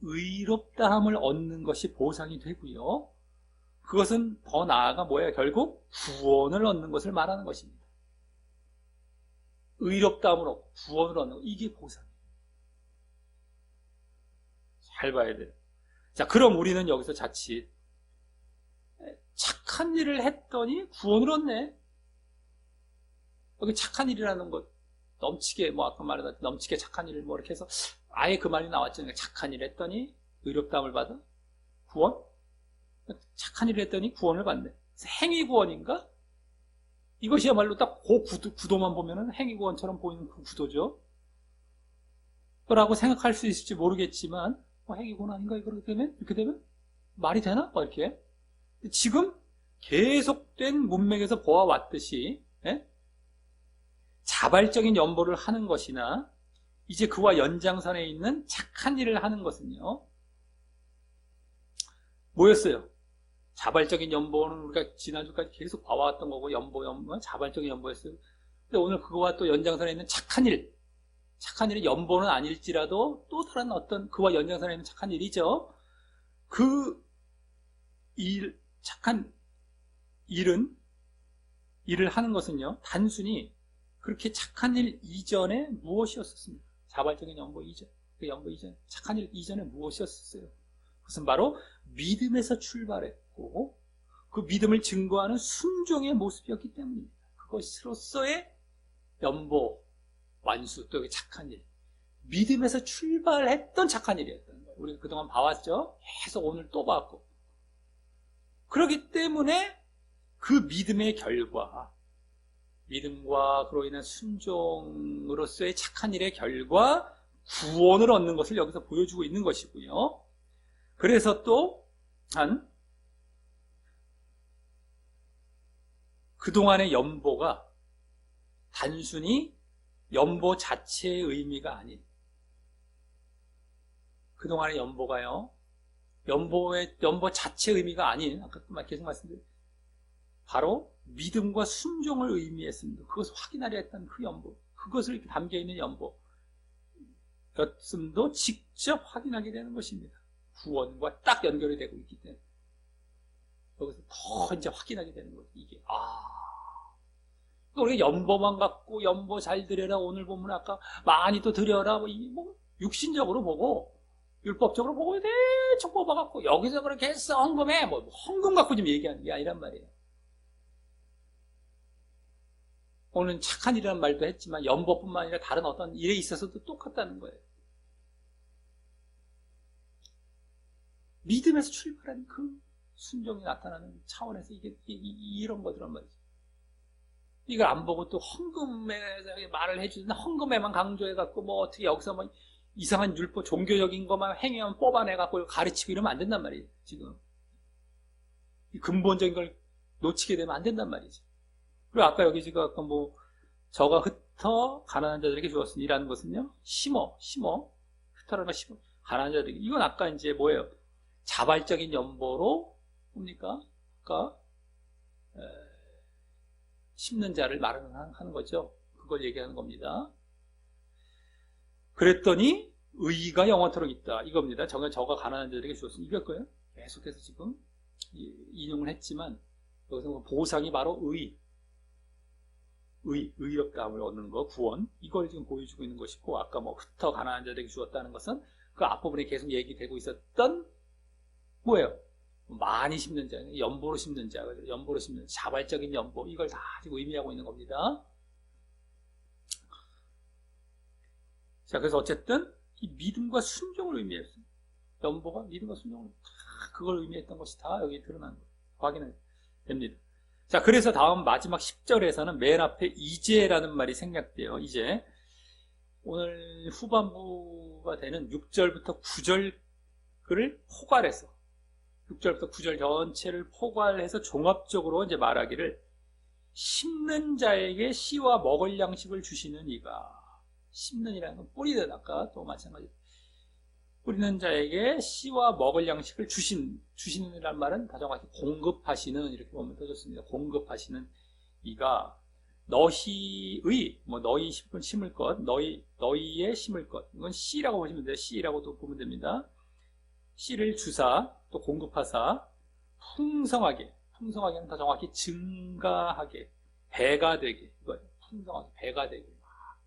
S1: 의롭다함을 얻는 것이 보상이 되고요. 그것은 더 나아가 뭐예요? 결국, 구원을 얻는 것을 말하는 것입니다. 의롭다함으로 구원을 얻는 것, 이게 보상이에요. 잘 봐야 돼요. 자, 그럼 우리는 여기서 자칫 착한 일을 했더니 구원을 얻네. 여기 착한 일이라는 것, 넘치게, 아까 말했던 넘치게 착한 일을 이렇게 해서 아예 그 말이 나왔잖아요. 착한 일 했더니 의롭다함을 받아? 구원? 착한 일을 했더니 구원을 받네. 행위 구원인가? 이것이야말로 딱 그 구도만 보면은 행위구원처럼 보이는 그 구도죠. 라고 생각할 수 있을지 모르겠지만, 행위구원 아닌가? 이렇게 되면? 말이 되나? 이렇게. 지금 계속된 문맥에서 보아왔듯이, 자발적인 연보를 하는 것이나, 이제 그와 연장선에 있는 착한 일을 하는 것은요, 뭐였어요? 자발적인 연보는 우리가 지난주까지 계속 봐왔던 거고, 자발적인 연보였어요. 근데 오늘 그거와 또 연장선에 있는 착한 일은 연보는 아닐지라도 또 다른 어떤 그와 연장선에 있는 착한 일이죠. 착한 일을 하는 것은요, 단순히 그렇게 착한 일 이전에 무엇이었습니까? 자발적인 연보 이전, 착한 일 이전에 무엇이었어요? 그것은 바로 믿음에서 출발했고, 그 믿음을 증거하는 순종의 모습이었기 때문입니다. 그것으로서의 연보, 완수, 또 착한 일. 믿음에서 출발했던 착한 일이었다는 거예요. 우리가 그동안 봐왔죠? 계속 오늘 또 봤고. 그렇기 때문에 그 믿음의 결과, 믿음과 그로 인한 순종으로서의 착한 일의 결과 구원을 얻는 것을 여기서 보여주고 있는 것이고요. 그래서 또 그동안의 연보가 단순히 연보 자체의 의미가 아닌, 그동안의 연보가요, 연보 자체의 의미가 아닌, 아까 계속 말씀드린 바로 믿음과 순종을 의미했습니다. 그것을 확인하려 했던 그 연보, 그것을 이렇게 담겨있는 연보였음도 직접 확인하게 되는 것입니다. 구원과 딱 연결이 되고 있기 때문에 여기서 더 이제 확인하게 되는 거죠. 이게 우리가 연보만 갖고 연보 잘 드려라, 오늘 보면 아까 많이 또 드려라, 뭐 육신적으로 보고 율법적으로 보고 대충 뽑아갖고 여기서 그렇게 했어, 헌금해, 뭐 헌금 갖고 좀 얘기하는 게 아니란 말이에요. 오늘 착한 일이라는 말도 했지만 연보뿐만 아니라 다른 어떤 일에 있어서도 똑같다는 거예요. 믿음에서 출발한 그 순종이 나타나는 차원에서 이런 거더란 말이죠. 이걸 안 보고 또 헌금에 말을 해주는데 헌금에만 강조해갖고 뭐 어떻게 여기서 뭐 이상한 율법, 종교적인 것만 행위하면 뽑아내갖고 가르치고 이러면 안 된단 말이에요. 지금 이 근본적인 걸 놓치게 되면 안 된단 말이죠. 그리고 아까 여기 지금 아까 뭐 저가 흩어 가난한 자들에게 주었으니 이라는 것은요, 심어 흩어라는 거 심어 가난한 자들에게, 이건 아까 이제 뭐예요? 자발적인 연보로 뭡니까? 아까 심는 자를 말하는 거죠. 그걸 얘기하는 겁니다. 그랬더니 의가 영원토록 있다, 이겁니다. 저가 가난한 자들에게 주었으니 이걸 거예요. 계속해서 지금 인용을 했지만 여기서 보상이 바로 의롭다함을 얻는 거, 구원, 이걸 지금 보여주고 있는 것이고, 아까 뭐 흩어 가난한 자들에게 주었다는 것은 그 앞부분에 계속 얘기되고 있었던 뭐예요? 많이 심는 자, 연보로 심는 자, 연보로 심는 자발적인 연보, 이걸 다 지금 의미하고 있는 겁니다. 자, 그래서 어쨌든 이 믿음과 순종을 의미했어요. 연보가 믿음과 순종을 그걸 의미했던 것이 다 여기 드러난 거예요. 확인이 됩니다. 자, 그래서 다음 마지막 10절에서는 맨 앞에 이제라는 말이 생략돼요. 이제 오늘 후반부가 되는 6절부터 9절을 포괄해서 6절부터 9절 전체를 포괄해서 종합적으로 이제 말하기를, 심는 자에게 씨와 먹을 양식을 주시는 이가, 심는이라는 건 뿌리는, 아까 또 마찬가지로 뿌리는 자에게 씨와 먹을 양식을 주시는이란 말은 다 정확히 공급하시는, 이렇게 보면 더 좋습니다. 공급하시는 이가 너희의, 뭐 너희 심을 것, 너희의 심을 것, 이건 씨라고 보시면 돼요. 씨라고도 보면 됩니다. 씨를 주사, 또 공급하사 풍성하게는 더 정확히 증가하게, 배가 되게, 이거예요. 풍성하게, 배가 되게,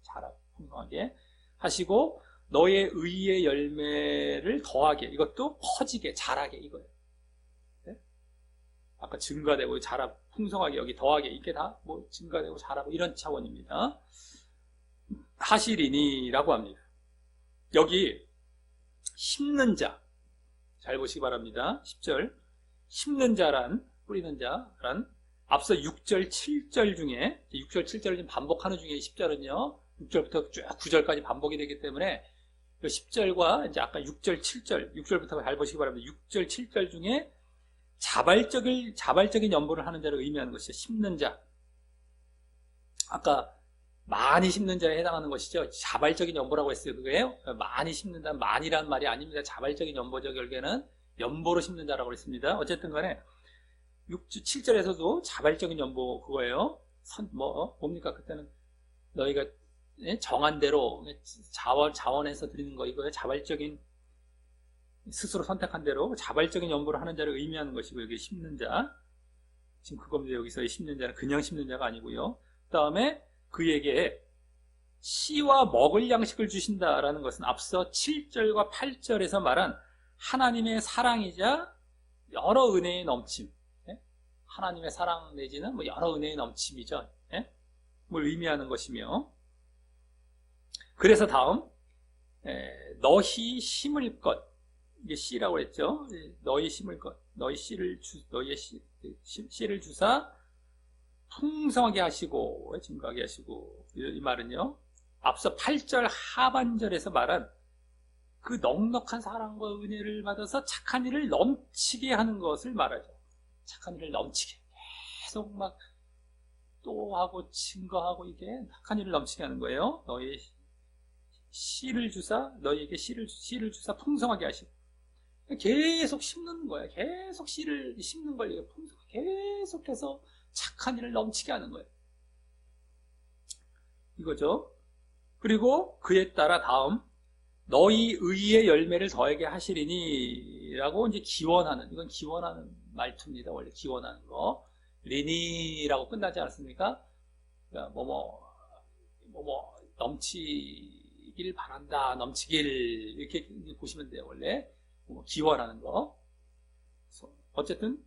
S1: 자라고 풍성하게 하시고, 너의 의의 열매를 더하게, 이것도 커지게, 자라게, 이거예요. 네? 아까 증가되고 자라, 풍성하게, 여기 더하게, 이게 다 뭐 증가되고 자라고 이런 차원입니다. 하시리니라고 합니다. 여기 심는 자, 잘 보시기 바랍니다. 10절, 심는 자란, 뿌리는 자란, 앞서 6절, 7절 중에, 6절, 7절을 좀 반복하는 중에 10절은요, 6절부터 쭉 9절까지 반복이 되기 때문에 10절과 이제 아까 6절, 7절, 6절부터 잘 보시기 바랍니다. 6절, 7절 중에 자발적인 연보를 하는 자를 의미하는 것이죠. 심는 자. 아까 많이 심는 자에 해당하는 것이죠. 자발적인 연보라고 했어요. 그거예요. 많이 심는다, 많이라는 말이 아닙니다. 자발적인 연보죠. 결국에는 연보로 심는 자라고 했습니다. 어쨌든 간에 7절에서도 자발적인 연보 그거예요. 뭡니까? 그때는 너희가 정한 대로 자원해서 드리는 거, 이거예요. 자발적인, 스스로 선택한 대로 자발적인 연보를 하는 자를 의미하는 것이고, 여기 심는 자, 지금 그겁니다. 여기서의 심는 자는 그냥 심는 자가 아니고요. 그 다음에 그에게 씨와 먹을 양식을 주신다라는 것은 앞서 7절과 8절에서 말한 하나님의 사랑이자 여러 은혜의 넘침, 하나님의 사랑 내지는 뭐 여러 은혜의 넘침이죠. 뭘 의미하는 것이며, 그래서 다음 너희 심을 것, 이게 씨라고 했죠. 너희 심을 것, 너희의 씨를 주사 풍성하게 하시고 증거하게 하시고, 이 말은요, 앞서 8절 하반절에서 말한 그 넉넉한 사랑과 은혜를 받아서 착한 일을 넘치게 하는 것을 말하죠. 착한 일을 넘치게 계속 막 또 하고 증거하고, 이게 착한 일을 넘치게 하는 거예요. 너희 씨를 주사, 너희에게 씨를 주사 풍성하게 하시고, 계속 심는 거예요. 계속 씨를 심는 걸 풍성하게 계속해서 착한 일을 넘치게 하는 거예요. 이거죠. 그리고 그에 따라 다음, 너희 의의 열매를 더하게 하시리니 라고 이제 기원하는, 이건 기원하는 말투입니다. 원래 기원하는 거. 리니라고 끝나지 않았습니까? 그러니까 넘치길 바란다, 넘치길, 이렇게 보시면 돼요. 원래 기원하는 거. 어쨌든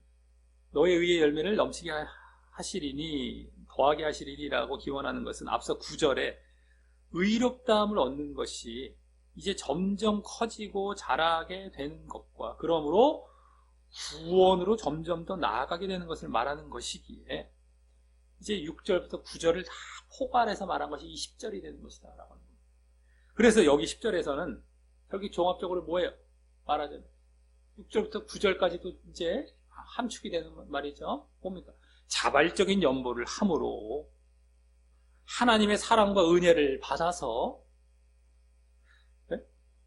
S1: 너의 의의 열매를 넘치게 하시리니, 더하게 하시리니라고 기원하는 것은 앞서 9절에 의롭다함을 얻는 것이 이제 점점 커지고 자라게 되는 것과, 그러므로 구원으로 점점 더 나아가게 되는 것을 말하는 것이기에, 이제 6절부터 9절을 다 포괄해서 말한 것이 이 10절이 되는 것이다 라고 하는 겁니다. 그래서 여기 10절에서는 여기 종합적으로 뭐예요? 말하자면 6절부터 9절까지도 이제 함축이 되는 말이죠. 뭡니까? 자발적인 연보를 함으로 하나님의 사랑과 은혜를 받아서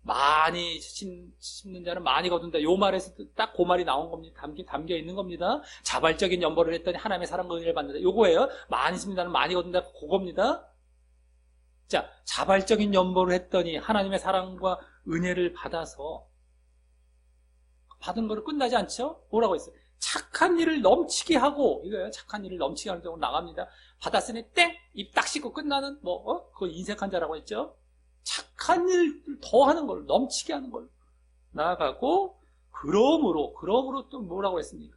S1: 많이 심는 자는 많이 거둔다. 요 말에서 딱 그 말이 나온 겁니다. 담겨 있는 겁니다. 자발적인 연보를 했더니 하나님의 사랑과 은혜를 받는다. 요거예요. 많이 심는 자는 많이 거둔다. 그겁니다. 자, 자발적인 연보를 했더니 하나님의 사랑과 은혜를 받아서 받은 거로 끝나지 않죠? 뭐라고 했어요? 착한 일을 넘치게 하고, 이거예요. 착한 일을 넘치게 하는 쪽으로 나갑니다. 받았으니 땡! 입 딱 씻고 끝나는, 그거 인색한 자라고 했죠? 착한 일을 더 하는 걸로, 넘치게 하는 걸로 나아가고, 그러므로 또 뭐라고 했습니까?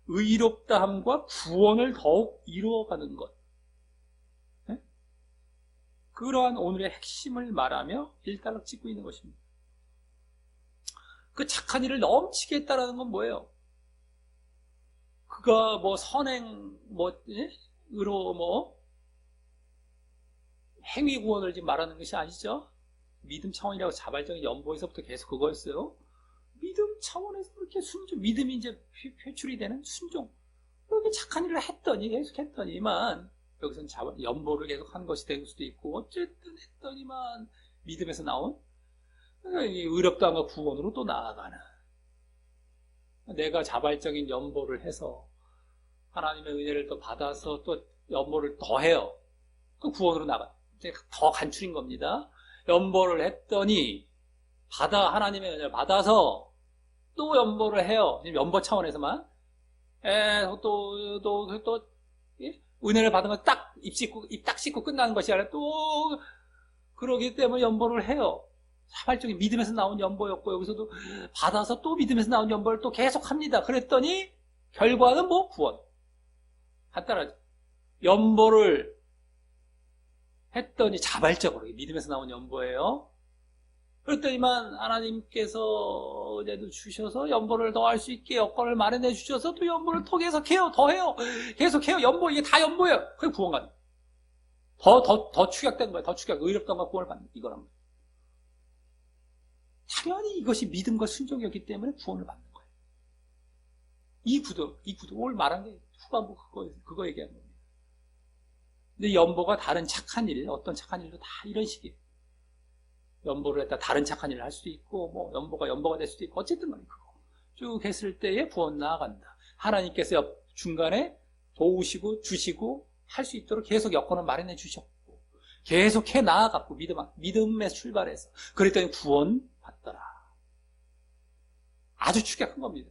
S1: 의롭다함과 구원을 더욱 이루어가는 것. 네? 그러한 오늘의 핵심을 말하며 일단락 찍고 있는 것입니다. 그 착한 일을 넘치게 했다라는 건 뭐예요? 그가 선행, 으로 행위 구원을 지금 말하는 것이 아니죠. 믿음 차원이라고 자발적인 연보에서부터 계속 그거였어요. 믿음 차원에서 이렇게 순종, 믿음이 이제 표출이 되는 순종. 이렇게 착한 일을 계속 했더니만, 여기서는 연보를 계속 한 것이 될 수도 있고, 어쨌든 했더니만, 믿음에서 나온, 의롭다함과 구원으로 또 나아가는. 내가 자발적인 연보를 해서, 하나님의 은혜를 또 받아서 또 연보를 더 해요. 그 구원으로 나가. 더 간추린 겁니다. 연보를 했더니 하나님의 은혜를 받아서 또 연보를 해요. 연보 차원에서만. 또 은혜를 받은 거 딱 입 딱 씻고 끝나는 것이 아니라 또 그러기 때문에 연보를 해요. 자발적인 믿음에서 나온 연보였고, 여기서도 받아서 또 믿음에서 나온 연보를 또 계속 합니다. 그랬더니 결과는 구원. 간단하죠. 연보를 했더니 자발적으로 믿음에서 나온 연보예요. 그랬더니만 하나님께서 은혜도 주셔서 연보를 더 할 수 있게 여건을 마련해 주셔서 또 연보를 또 계속해요. 더 해요. 계속해요. 연보, 이게 다 연보예요. 그게 구원가. 더 축약된 거예요. 더 축약. 의롭다함과 구원을 받는 이거란 거예요. 당연히 이것이 믿음과 순종이었기 때문에 구원을 받는 거예요. 이 구도 오늘 말한 게 후반부 그거 얘기하는 겁니다. 근데 연보가 다른 착한 일, 어떤 착한 일도 다 이런 식이에요. 연보를 했다 다른 착한 일을 할 수도 있고, 연보가 될 수도 있고, 어쨌든 간에 그거 쭉 했을 때에 구원 나아간다. 하나님께서 중간에 도우시고 주시고 할 수 있도록 계속 여건을 마련해 주셨고, 계속 해 나아갔고, 믿음에 출발해서 그랬더니 구원 받더라. 아주 축약한 겁니다.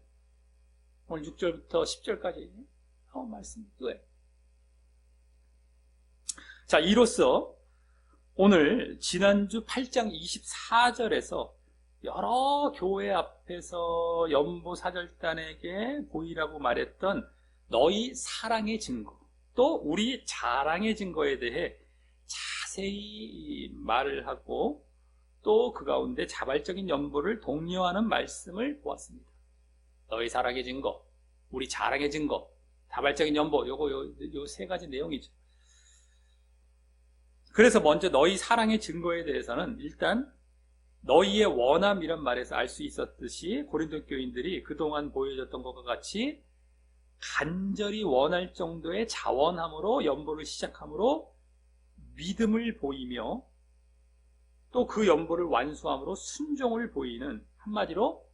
S1: 오늘 6절부터 10절까지 나온 말씀도예요. 자, 이로써 오늘 지난주 8장 24절에서 여러 교회 앞에서 연보 사절단에게 보이라고 말했던 너희 사랑의 증거, 또 우리 자랑의 증거에 대해 자세히 말을 하고 또 그 가운데 자발적인 연보를 독려하는 말씀을 보았습니다. 너희 사랑의 증거, 우리 자랑의 증거, 자발적인 연보, 요 세 가지 내용이죠. 그래서 먼저 너희 사랑의 증거에 대해서는 일단 너희의 원함이란 말에서 알 수 있었듯이 고린도 교인들이 그동안 보여줬던 것과 같이 간절히 원할 정도의 자원함으로 연보를 시작함으로 믿음을 보이며 또 그 연보를 완수함으로 순종을 보이는, 한마디로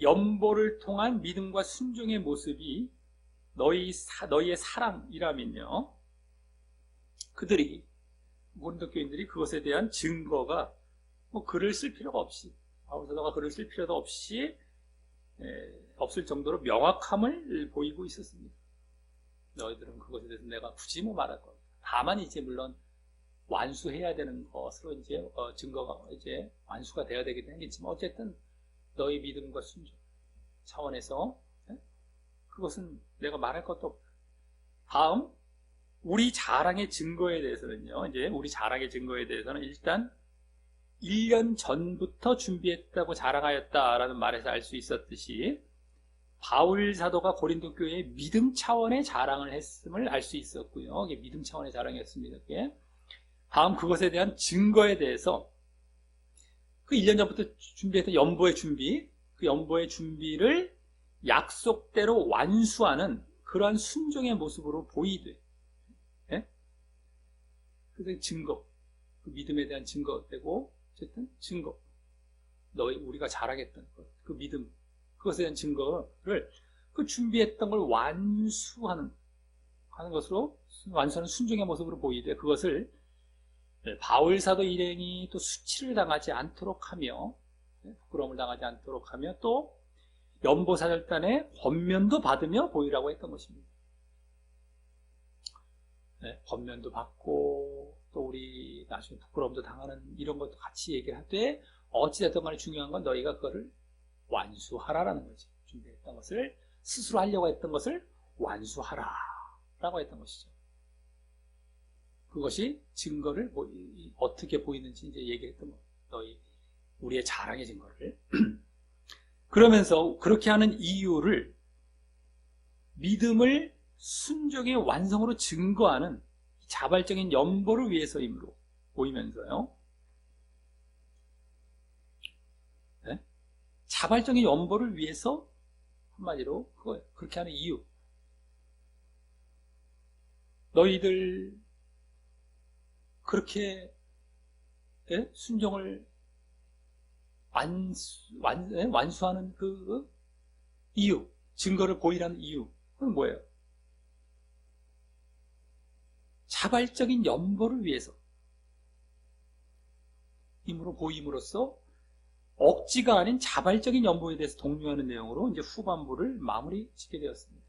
S1: 연보를 통한 믿음과 순종의 모습이 너희의 사랑이라면요, 그들이, 고린도 교인들이 그것에 대한 증거가 글을 쓸 필요가 없이, 바울 사도가 글을 쓸 필요도 없이 없을 정도로 명확함을 보이고 있었습니다. 너희들은 그것에 대해서 내가 굳이 말할 것. 다만 이제 물론 완수해야 되는 것으로 이제 증거가 이제 완수가 되어야 되긴 하겠지만 어쨌든 너희 믿음과 순종 차원에서 그것은 내가 말할 것도 없다. 다음 우리 자랑의 증거에 대해서는요. 이제 우리 자랑의 증거에 대해서는 일단 1년 전부터 준비했다고 자랑하였다라는 말에서 알 수 있었듯이 바울 사도가 고린도 교회의 믿음 차원의 자랑을 했음을 알 수 있었고요. 이게 믿음 차원의 자랑이었습니다. 이게. 다음 그것에 대한 증거에 대해서 그 1년 전부터 준비했던 연보의 준비, 그 연보의 준비를 약속대로 완수하는 그러한 순종의 모습으로 보이되, 그래서 증거, 그 믿음에 대한 증거되고, 어쨌든 증거, 우리가 자랑했던 것, 그 믿음, 그것에 대한 증거를 그 준비했던 걸 완수하는 것으로, 완수하는 순종의 모습으로 보이되, 그것을 바울 사도 일행이 또 수치를 당하지 않도록 하며, 부끄러움을 당하지 않도록 하며, 또 연보사절단의 권면도 받으며 보이라고 했던 것입니다. 권면도 받고 또 우리 나중에 부끄러움도 당하는 이런 것도 같이 얘기를 하되, 어찌됐든 간에 중요한 건 너희가 그거를 완수하라라는 거지. 준비했던 것을, 스스로 하려고 했던 것을 완수하라라고 했던 것이죠. 그것이 증거를 어떻게 보이는지 이제 얘기했던 거예요. 우리의 자랑의 증거를. 그러면서 그렇게 하는 이유를 믿음을 순종의 완성으로 증거하는 자발적인 연보를 위해서이므로 보이면서요. 자발적인 연보를 위해서, 한마디로 그거예요. 그렇게 하는 이유. 너희들 그렇게 순종을 완수하는 그 이유, 증거를 보이라는 이유, 그건 뭐예요? 자발적인 연보를 위해서 힘으로 보임으로써 억지가 아닌 자발적인 연보에 대해서 독려하는 내용으로 이제 후반부를 마무리 짓게 되었습니다.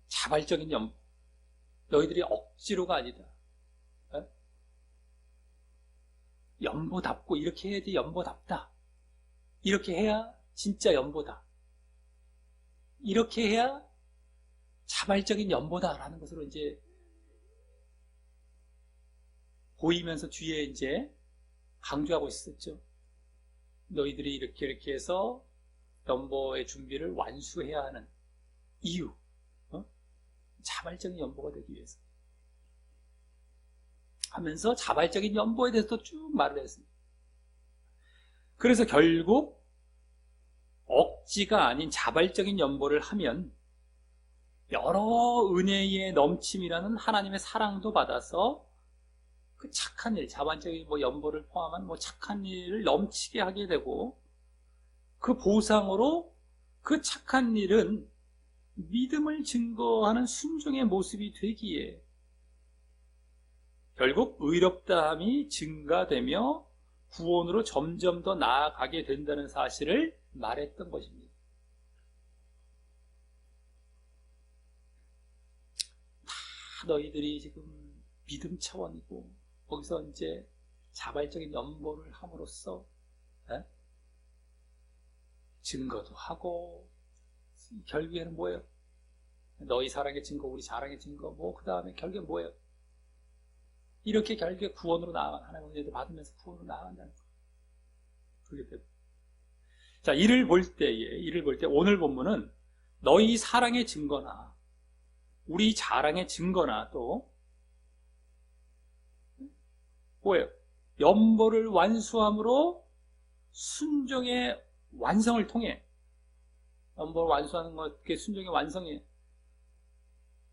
S1: 자발적인 연보, 너희들이 억지로가 아니다. 연보답고 이렇게 해야지 연보답다. 이렇게 해야 진짜 연보다. 이렇게 해야 자발적인 연보다라는 것으로 이제 보이면서 뒤에 이제 강조하고 있었죠. 너희들이 이렇게 해서 연보의 준비를 완수해야 하는 이유, 자발적인 연보가 되기 위해서 하면서 자발적인 연보에 대해서도 쭉 말을 했습니다. 그래서 결국 억지가 아닌 자발적인 연보를 하면 여러 은혜의 넘침이라는 하나님의 사랑도 받아서 그 착한 일, 자발적인 연보를 포함한 착한 일을 넘치게 하게 되고, 그 보상으로 그 착한 일은 믿음을 증거하는 순종의 모습이 되기에 결국 의롭다함이 증가되며 구원으로 점점 더 나아가게 된다는 사실을 말했던 것입니다. 다 너희들이 지금 믿음 차원이고 거기서 이제 자발적인 연보를 함으로써 증거도 하고 결국에는 뭐예요? 너희 사랑의 증거, 우리 자랑의 증거, 그 다음에 결국에 뭐예요? 이렇게 결국에 구원으로 하나님의 은혜를 받으면서 구원으로 나아간다는 거예요. 그렇게 됩니다. 자, 이를 볼 때 오늘 본문은 너희 사랑의 증거나 우리 자랑의 증거나 또 뭐예요? 연보를 완수함으로 순종의 완성을 통해 연보를 완수하는 것, 그게 순종의 완성이에요.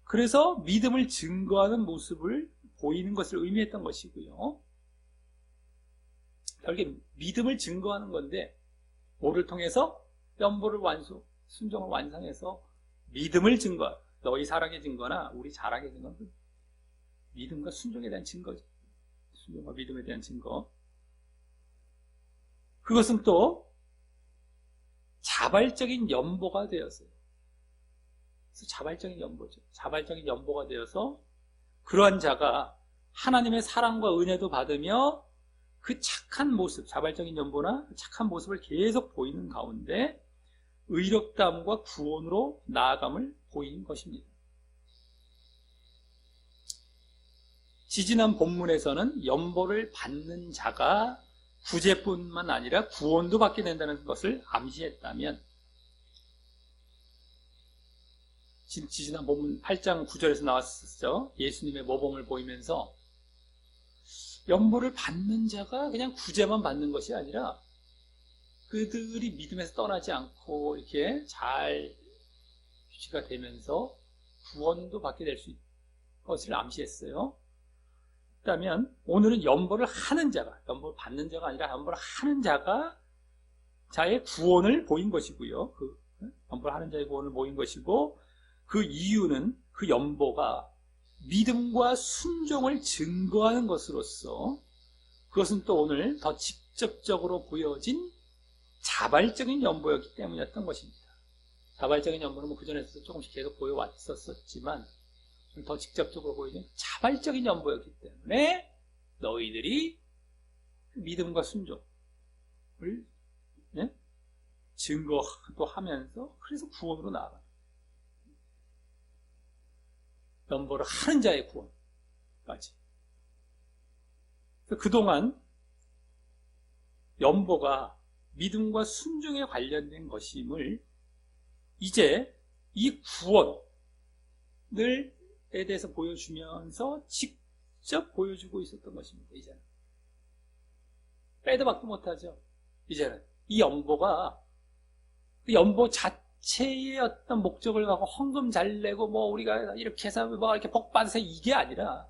S1: 그래서 믿음을 증거하는 모습을 보이는 것을 의미했던 것이고요. 결국에 믿음을 증거하는 건데 뭐를 통해서 연보를 순종을 완성해서 믿음을 증거, 너희 사랑의 증거나 우리 자랑의 증거는 믿음과 순종에 대한 증거죠. 순종과 믿음에 대한 증거. 그것은 또 자발적인 연보가 되었어요. 그래서 자발적인 연보죠. 자발적인 연보가 되어서 그러한 자가 하나님의 사랑과 은혜도 받으며 그 착한 모습, 자발적인 연보나 그 착한 모습을 계속 보이는 가운데 의롭다함과 구원으로 나아감을 보이는 것입니다. 지지난 본문에서는 연보를 받는 자가 구제뿐만 아니라 구원도 받게 된다는 것을 암시했다면 지지난 본문 8장 9절에서 나왔었죠. 예수님의 모범을 보이면서 연보를 받는 자가 그냥 구제만 받는 것이 아니라 그들이 믿음에서 떠나지 않고 이렇게 잘 유지가 되면서 구원도 받게 될 수 있는 것을 암시했어요. 그렇다면 오늘은 연보를 하는 자가, 연보를 받는 자가 아니라 연보를 하는 자가 자의 구원을 보인 것이고요. 그 연보를 하는 자의 구원을 보인 것이고 그 이유는 그 연보가 믿음과 순종을 증거하는 것으로서 그것은 또 오늘 더 직접적으로 보여진 자발적인 연보였기 때문이었던 것입니다. 자발적인 연보는 그전에도 조금씩 계속 보여왔었지만 더 직접적으로 보이는 자발적인 연보였기 때문에 너희들이 믿음과 순종을 증거도 하면서 그래서 구원으로 나아가는 연보를 하는 자의 구원까지. 그동안 연보가 믿음과 순종에 관련된 것임을 이제 이 구원을 에 대해서 보여주면서 직접 보여주고 있었던 것입니다. 이제는 빼도 박도 못하죠. 이제는 이 연보가 그 연보 자체의 어떤 목적을 갖고 헌금 잘 내고 우리가 이렇게 해서 이렇게 복 받아서 이게 아니라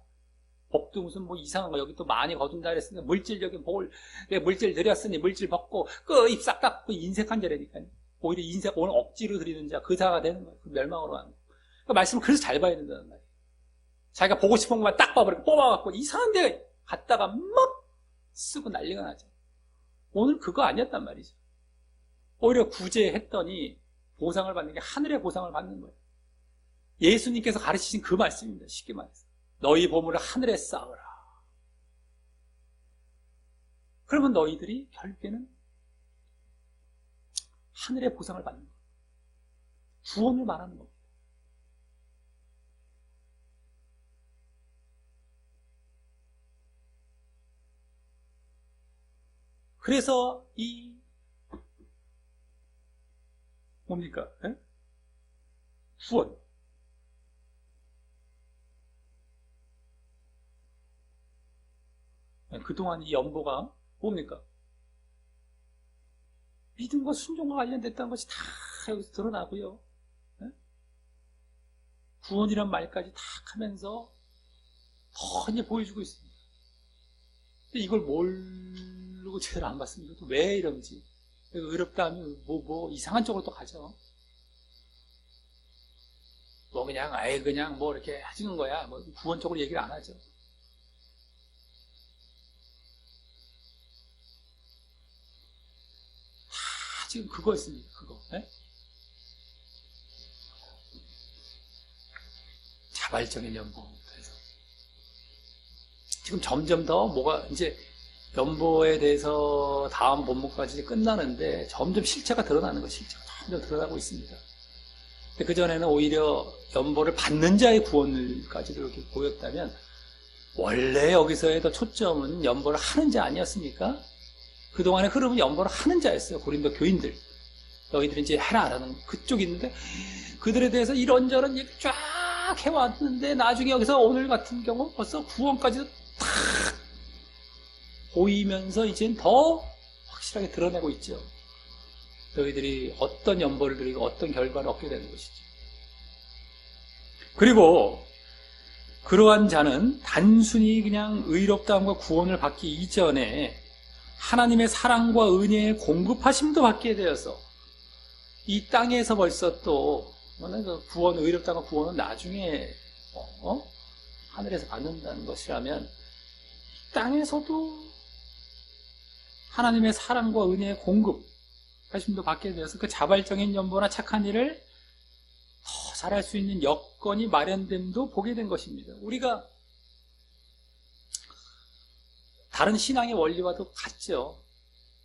S1: 복도 무슨 이상한 거 여기 또 많이 거둔다 그랬으니까 물질적인 복을 물질 드렸으니 물질 받고 그 입 싹 닦고 인색한 자라니까요. 오히려 인색 오늘 억지로 드리는 자 그 자가 되는 거예요. 그 멸망으로 하는 거예요. 그 말씀을 그래서 잘 봐야 된다는 말이에요. 자기가 보고 싶은 것만 딱 봐버리고 뽑아갖고 이상한 데 갔다가 막 쓰고 난리가 나죠. 오늘 그거 아니었단 말이죠. 오히려 구제했더니 보상을 받는 게 하늘의 보상을 받는 거예요. 예수님께서 가르치신 그 말씀입니다. 쉽게 말해서 너희 보물을 하늘에 쌓으라. 그러면 너희들이 결국에는 하늘의 보상을 받는 거예요. 구원을 말하는 겁니다. 그래서 이 뭡니까? 구원. 그동안 이 연보가 뭡니까? 믿음과 순종과 관련됐다는 것이 다 여기서 드러나고요. 구원이란 말까지 다 하면서 더 이제 보여주고 있습니다. 근데 이걸 모르고 제대로 안 봤습니다. 또 왜 이런지. 의롭다 하면 이상한 쪽으로 또 가죠. 그냥 그냥 이렇게 해주는 거야. 구원적으로 얘기를 안 하죠. 다 지금 그거였습니다. 그거. 자발적인 연보에서 지금 점점 더 이제 연보에 대해서 다음 본문까지 끝나는데 점점 실체가 드러나는 거, 실체가 점점 드러나고 있습니다. 근데 그전에는 오히려 연보를 받는 자의 구원을까지도 이렇게 보였다면, 원래 여기서의 더 초점은 연보를 하는 자 아니었습니까? 그동안의 흐름은 연보를 하는 자였어요. 고린도 교인들. 너희들이 이제 해라라는 그쪽이 있는데, 그들에 대해서 이런저런 얘기 쫙 해왔는데, 나중에 여기서 오늘 같은 경우 벌써 구원까지도 탁 보이면서 이젠 더 확실하게 드러내고 있죠. 너희들이 어떤 연보를 드리고 어떤 결과를 얻게 되는 것이죠. 그리고 그러한 자는 단순히 그냥 의롭다함과 구원을 받기 이전에 하나님의 사랑과 은혜의 공급하심도 받게 되어서 이 땅에서 벌써 또 구원, 의롭다함과 구원은 나중에 하늘에서 받는다는 것이라면 땅에서도 하나님의 사랑과 은혜의 공급하심도 받게 되어서 그 자발적인 연보나 착한 일을 더 잘할 수 있는 여건이 마련됨도 보게 된 것입니다. 우리가 다른 신앙의 원리와도 같죠.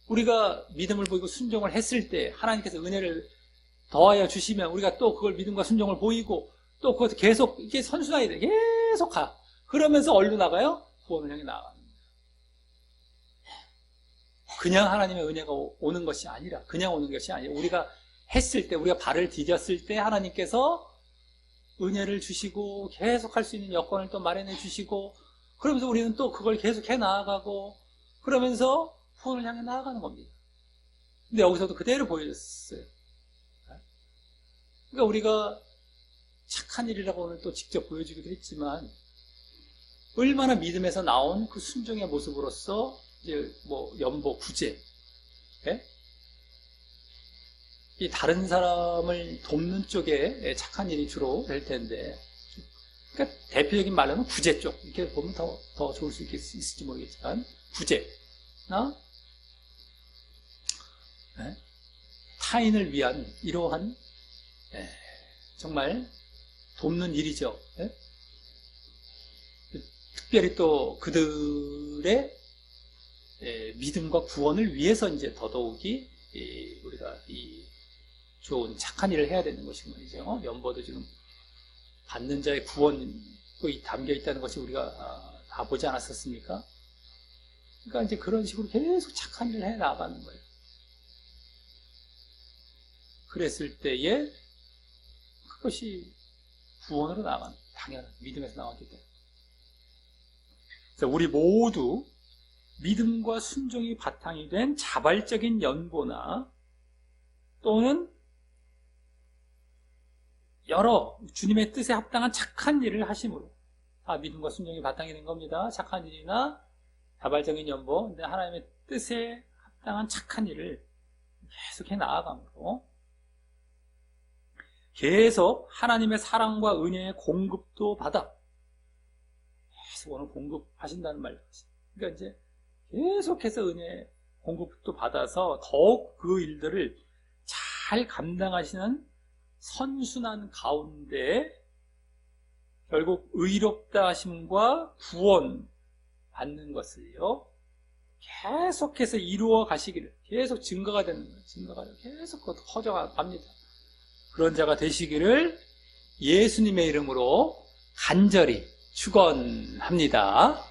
S1: 우리가 믿음을 보이고 순종을 했을 때 하나님께서 은혜를 더하여 주시면 우리가 또 그걸 믿음과 순종을 보이고 또 그것을 계속 이게 선순환이 돼. 계속 가. 그러면서 어디로 나가요? 구원을 향해 나아가는 거예요. 그냥 하나님의 은혜가 오는 것이 아니라, 그냥 오는 것이 아니라, 우리가 했을 때, 우리가 발을 디뎠을 때 하나님께서 은혜를 주시고 계속 할 수 있는 여건을 또 마련해 주시고, 그러면서 우리는 또 그걸 계속 해 나아가고, 그러면서 구원을 향해 나아가는 겁니다. 근데 여기서도 그대로 보여줬어요. 그러니까 우리가 착한 일이라고 오늘 또 직접 보여주기도 했지만, 얼마나 믿음에서 나온 그 순종의 모습으로서 이제 연보, 구제, 예? 이 다른 사람을 돕는 쪽에 착한 일이 주로 될 텐데, 그러니까 대표적인 말로는 구제 쪽 이렇게 보면 더 좋을 수 있을지 모르겠지만, 구제나 예? 타인을 위한 이러한 정말 돕는 일이죠. 예? 특별히 또 그들의 믿음과 구원을 위해서 이제 더더욱이 우리가 이 좋은 착한 일을 해야 되는 것인 말이죠. 연보도 지금 받는 자의 구원이 담겨 있다는 것이 우리가 다 보지 않았었습니까? 그러니까 이제 그런 식으로 계속 착한 일을 해 나가는 거예요. 그랬을 때에 그것이 구원으로 나가는, 당연한 믿음에서 나왔기 때문에. 그래서 우리 모두 믿음과 순종이 바탕이 된 자발적인 연보나 또는 여러 주님의 뜻에 합당한 착한 일을 하심으로 다 믿음과 순종이 바탕이 된 겁니다. 착한 일이나 자발적인 연보, 근데 하나님의 뜻에 합당한 착한 일을 계속해 나아감으로 계속 하나님의 사랑과 은혜의 공급도 받아 계속 오늘 공급하신다는 말이죠. 그러니까 이제 계속해서 은혜 공급도 받아서 더욱 그 일들을 잘 감당하시는 선순환 가운데 결국 의롭다 하심과 구원 받는 것을요 계속해서 이루어 가시기를, 계속 증거가 되는 거예요. 증거가 계속 커져가 갑니다. 그런 자가 되시기를 예수님의 이름으로 간절히 축원합니다.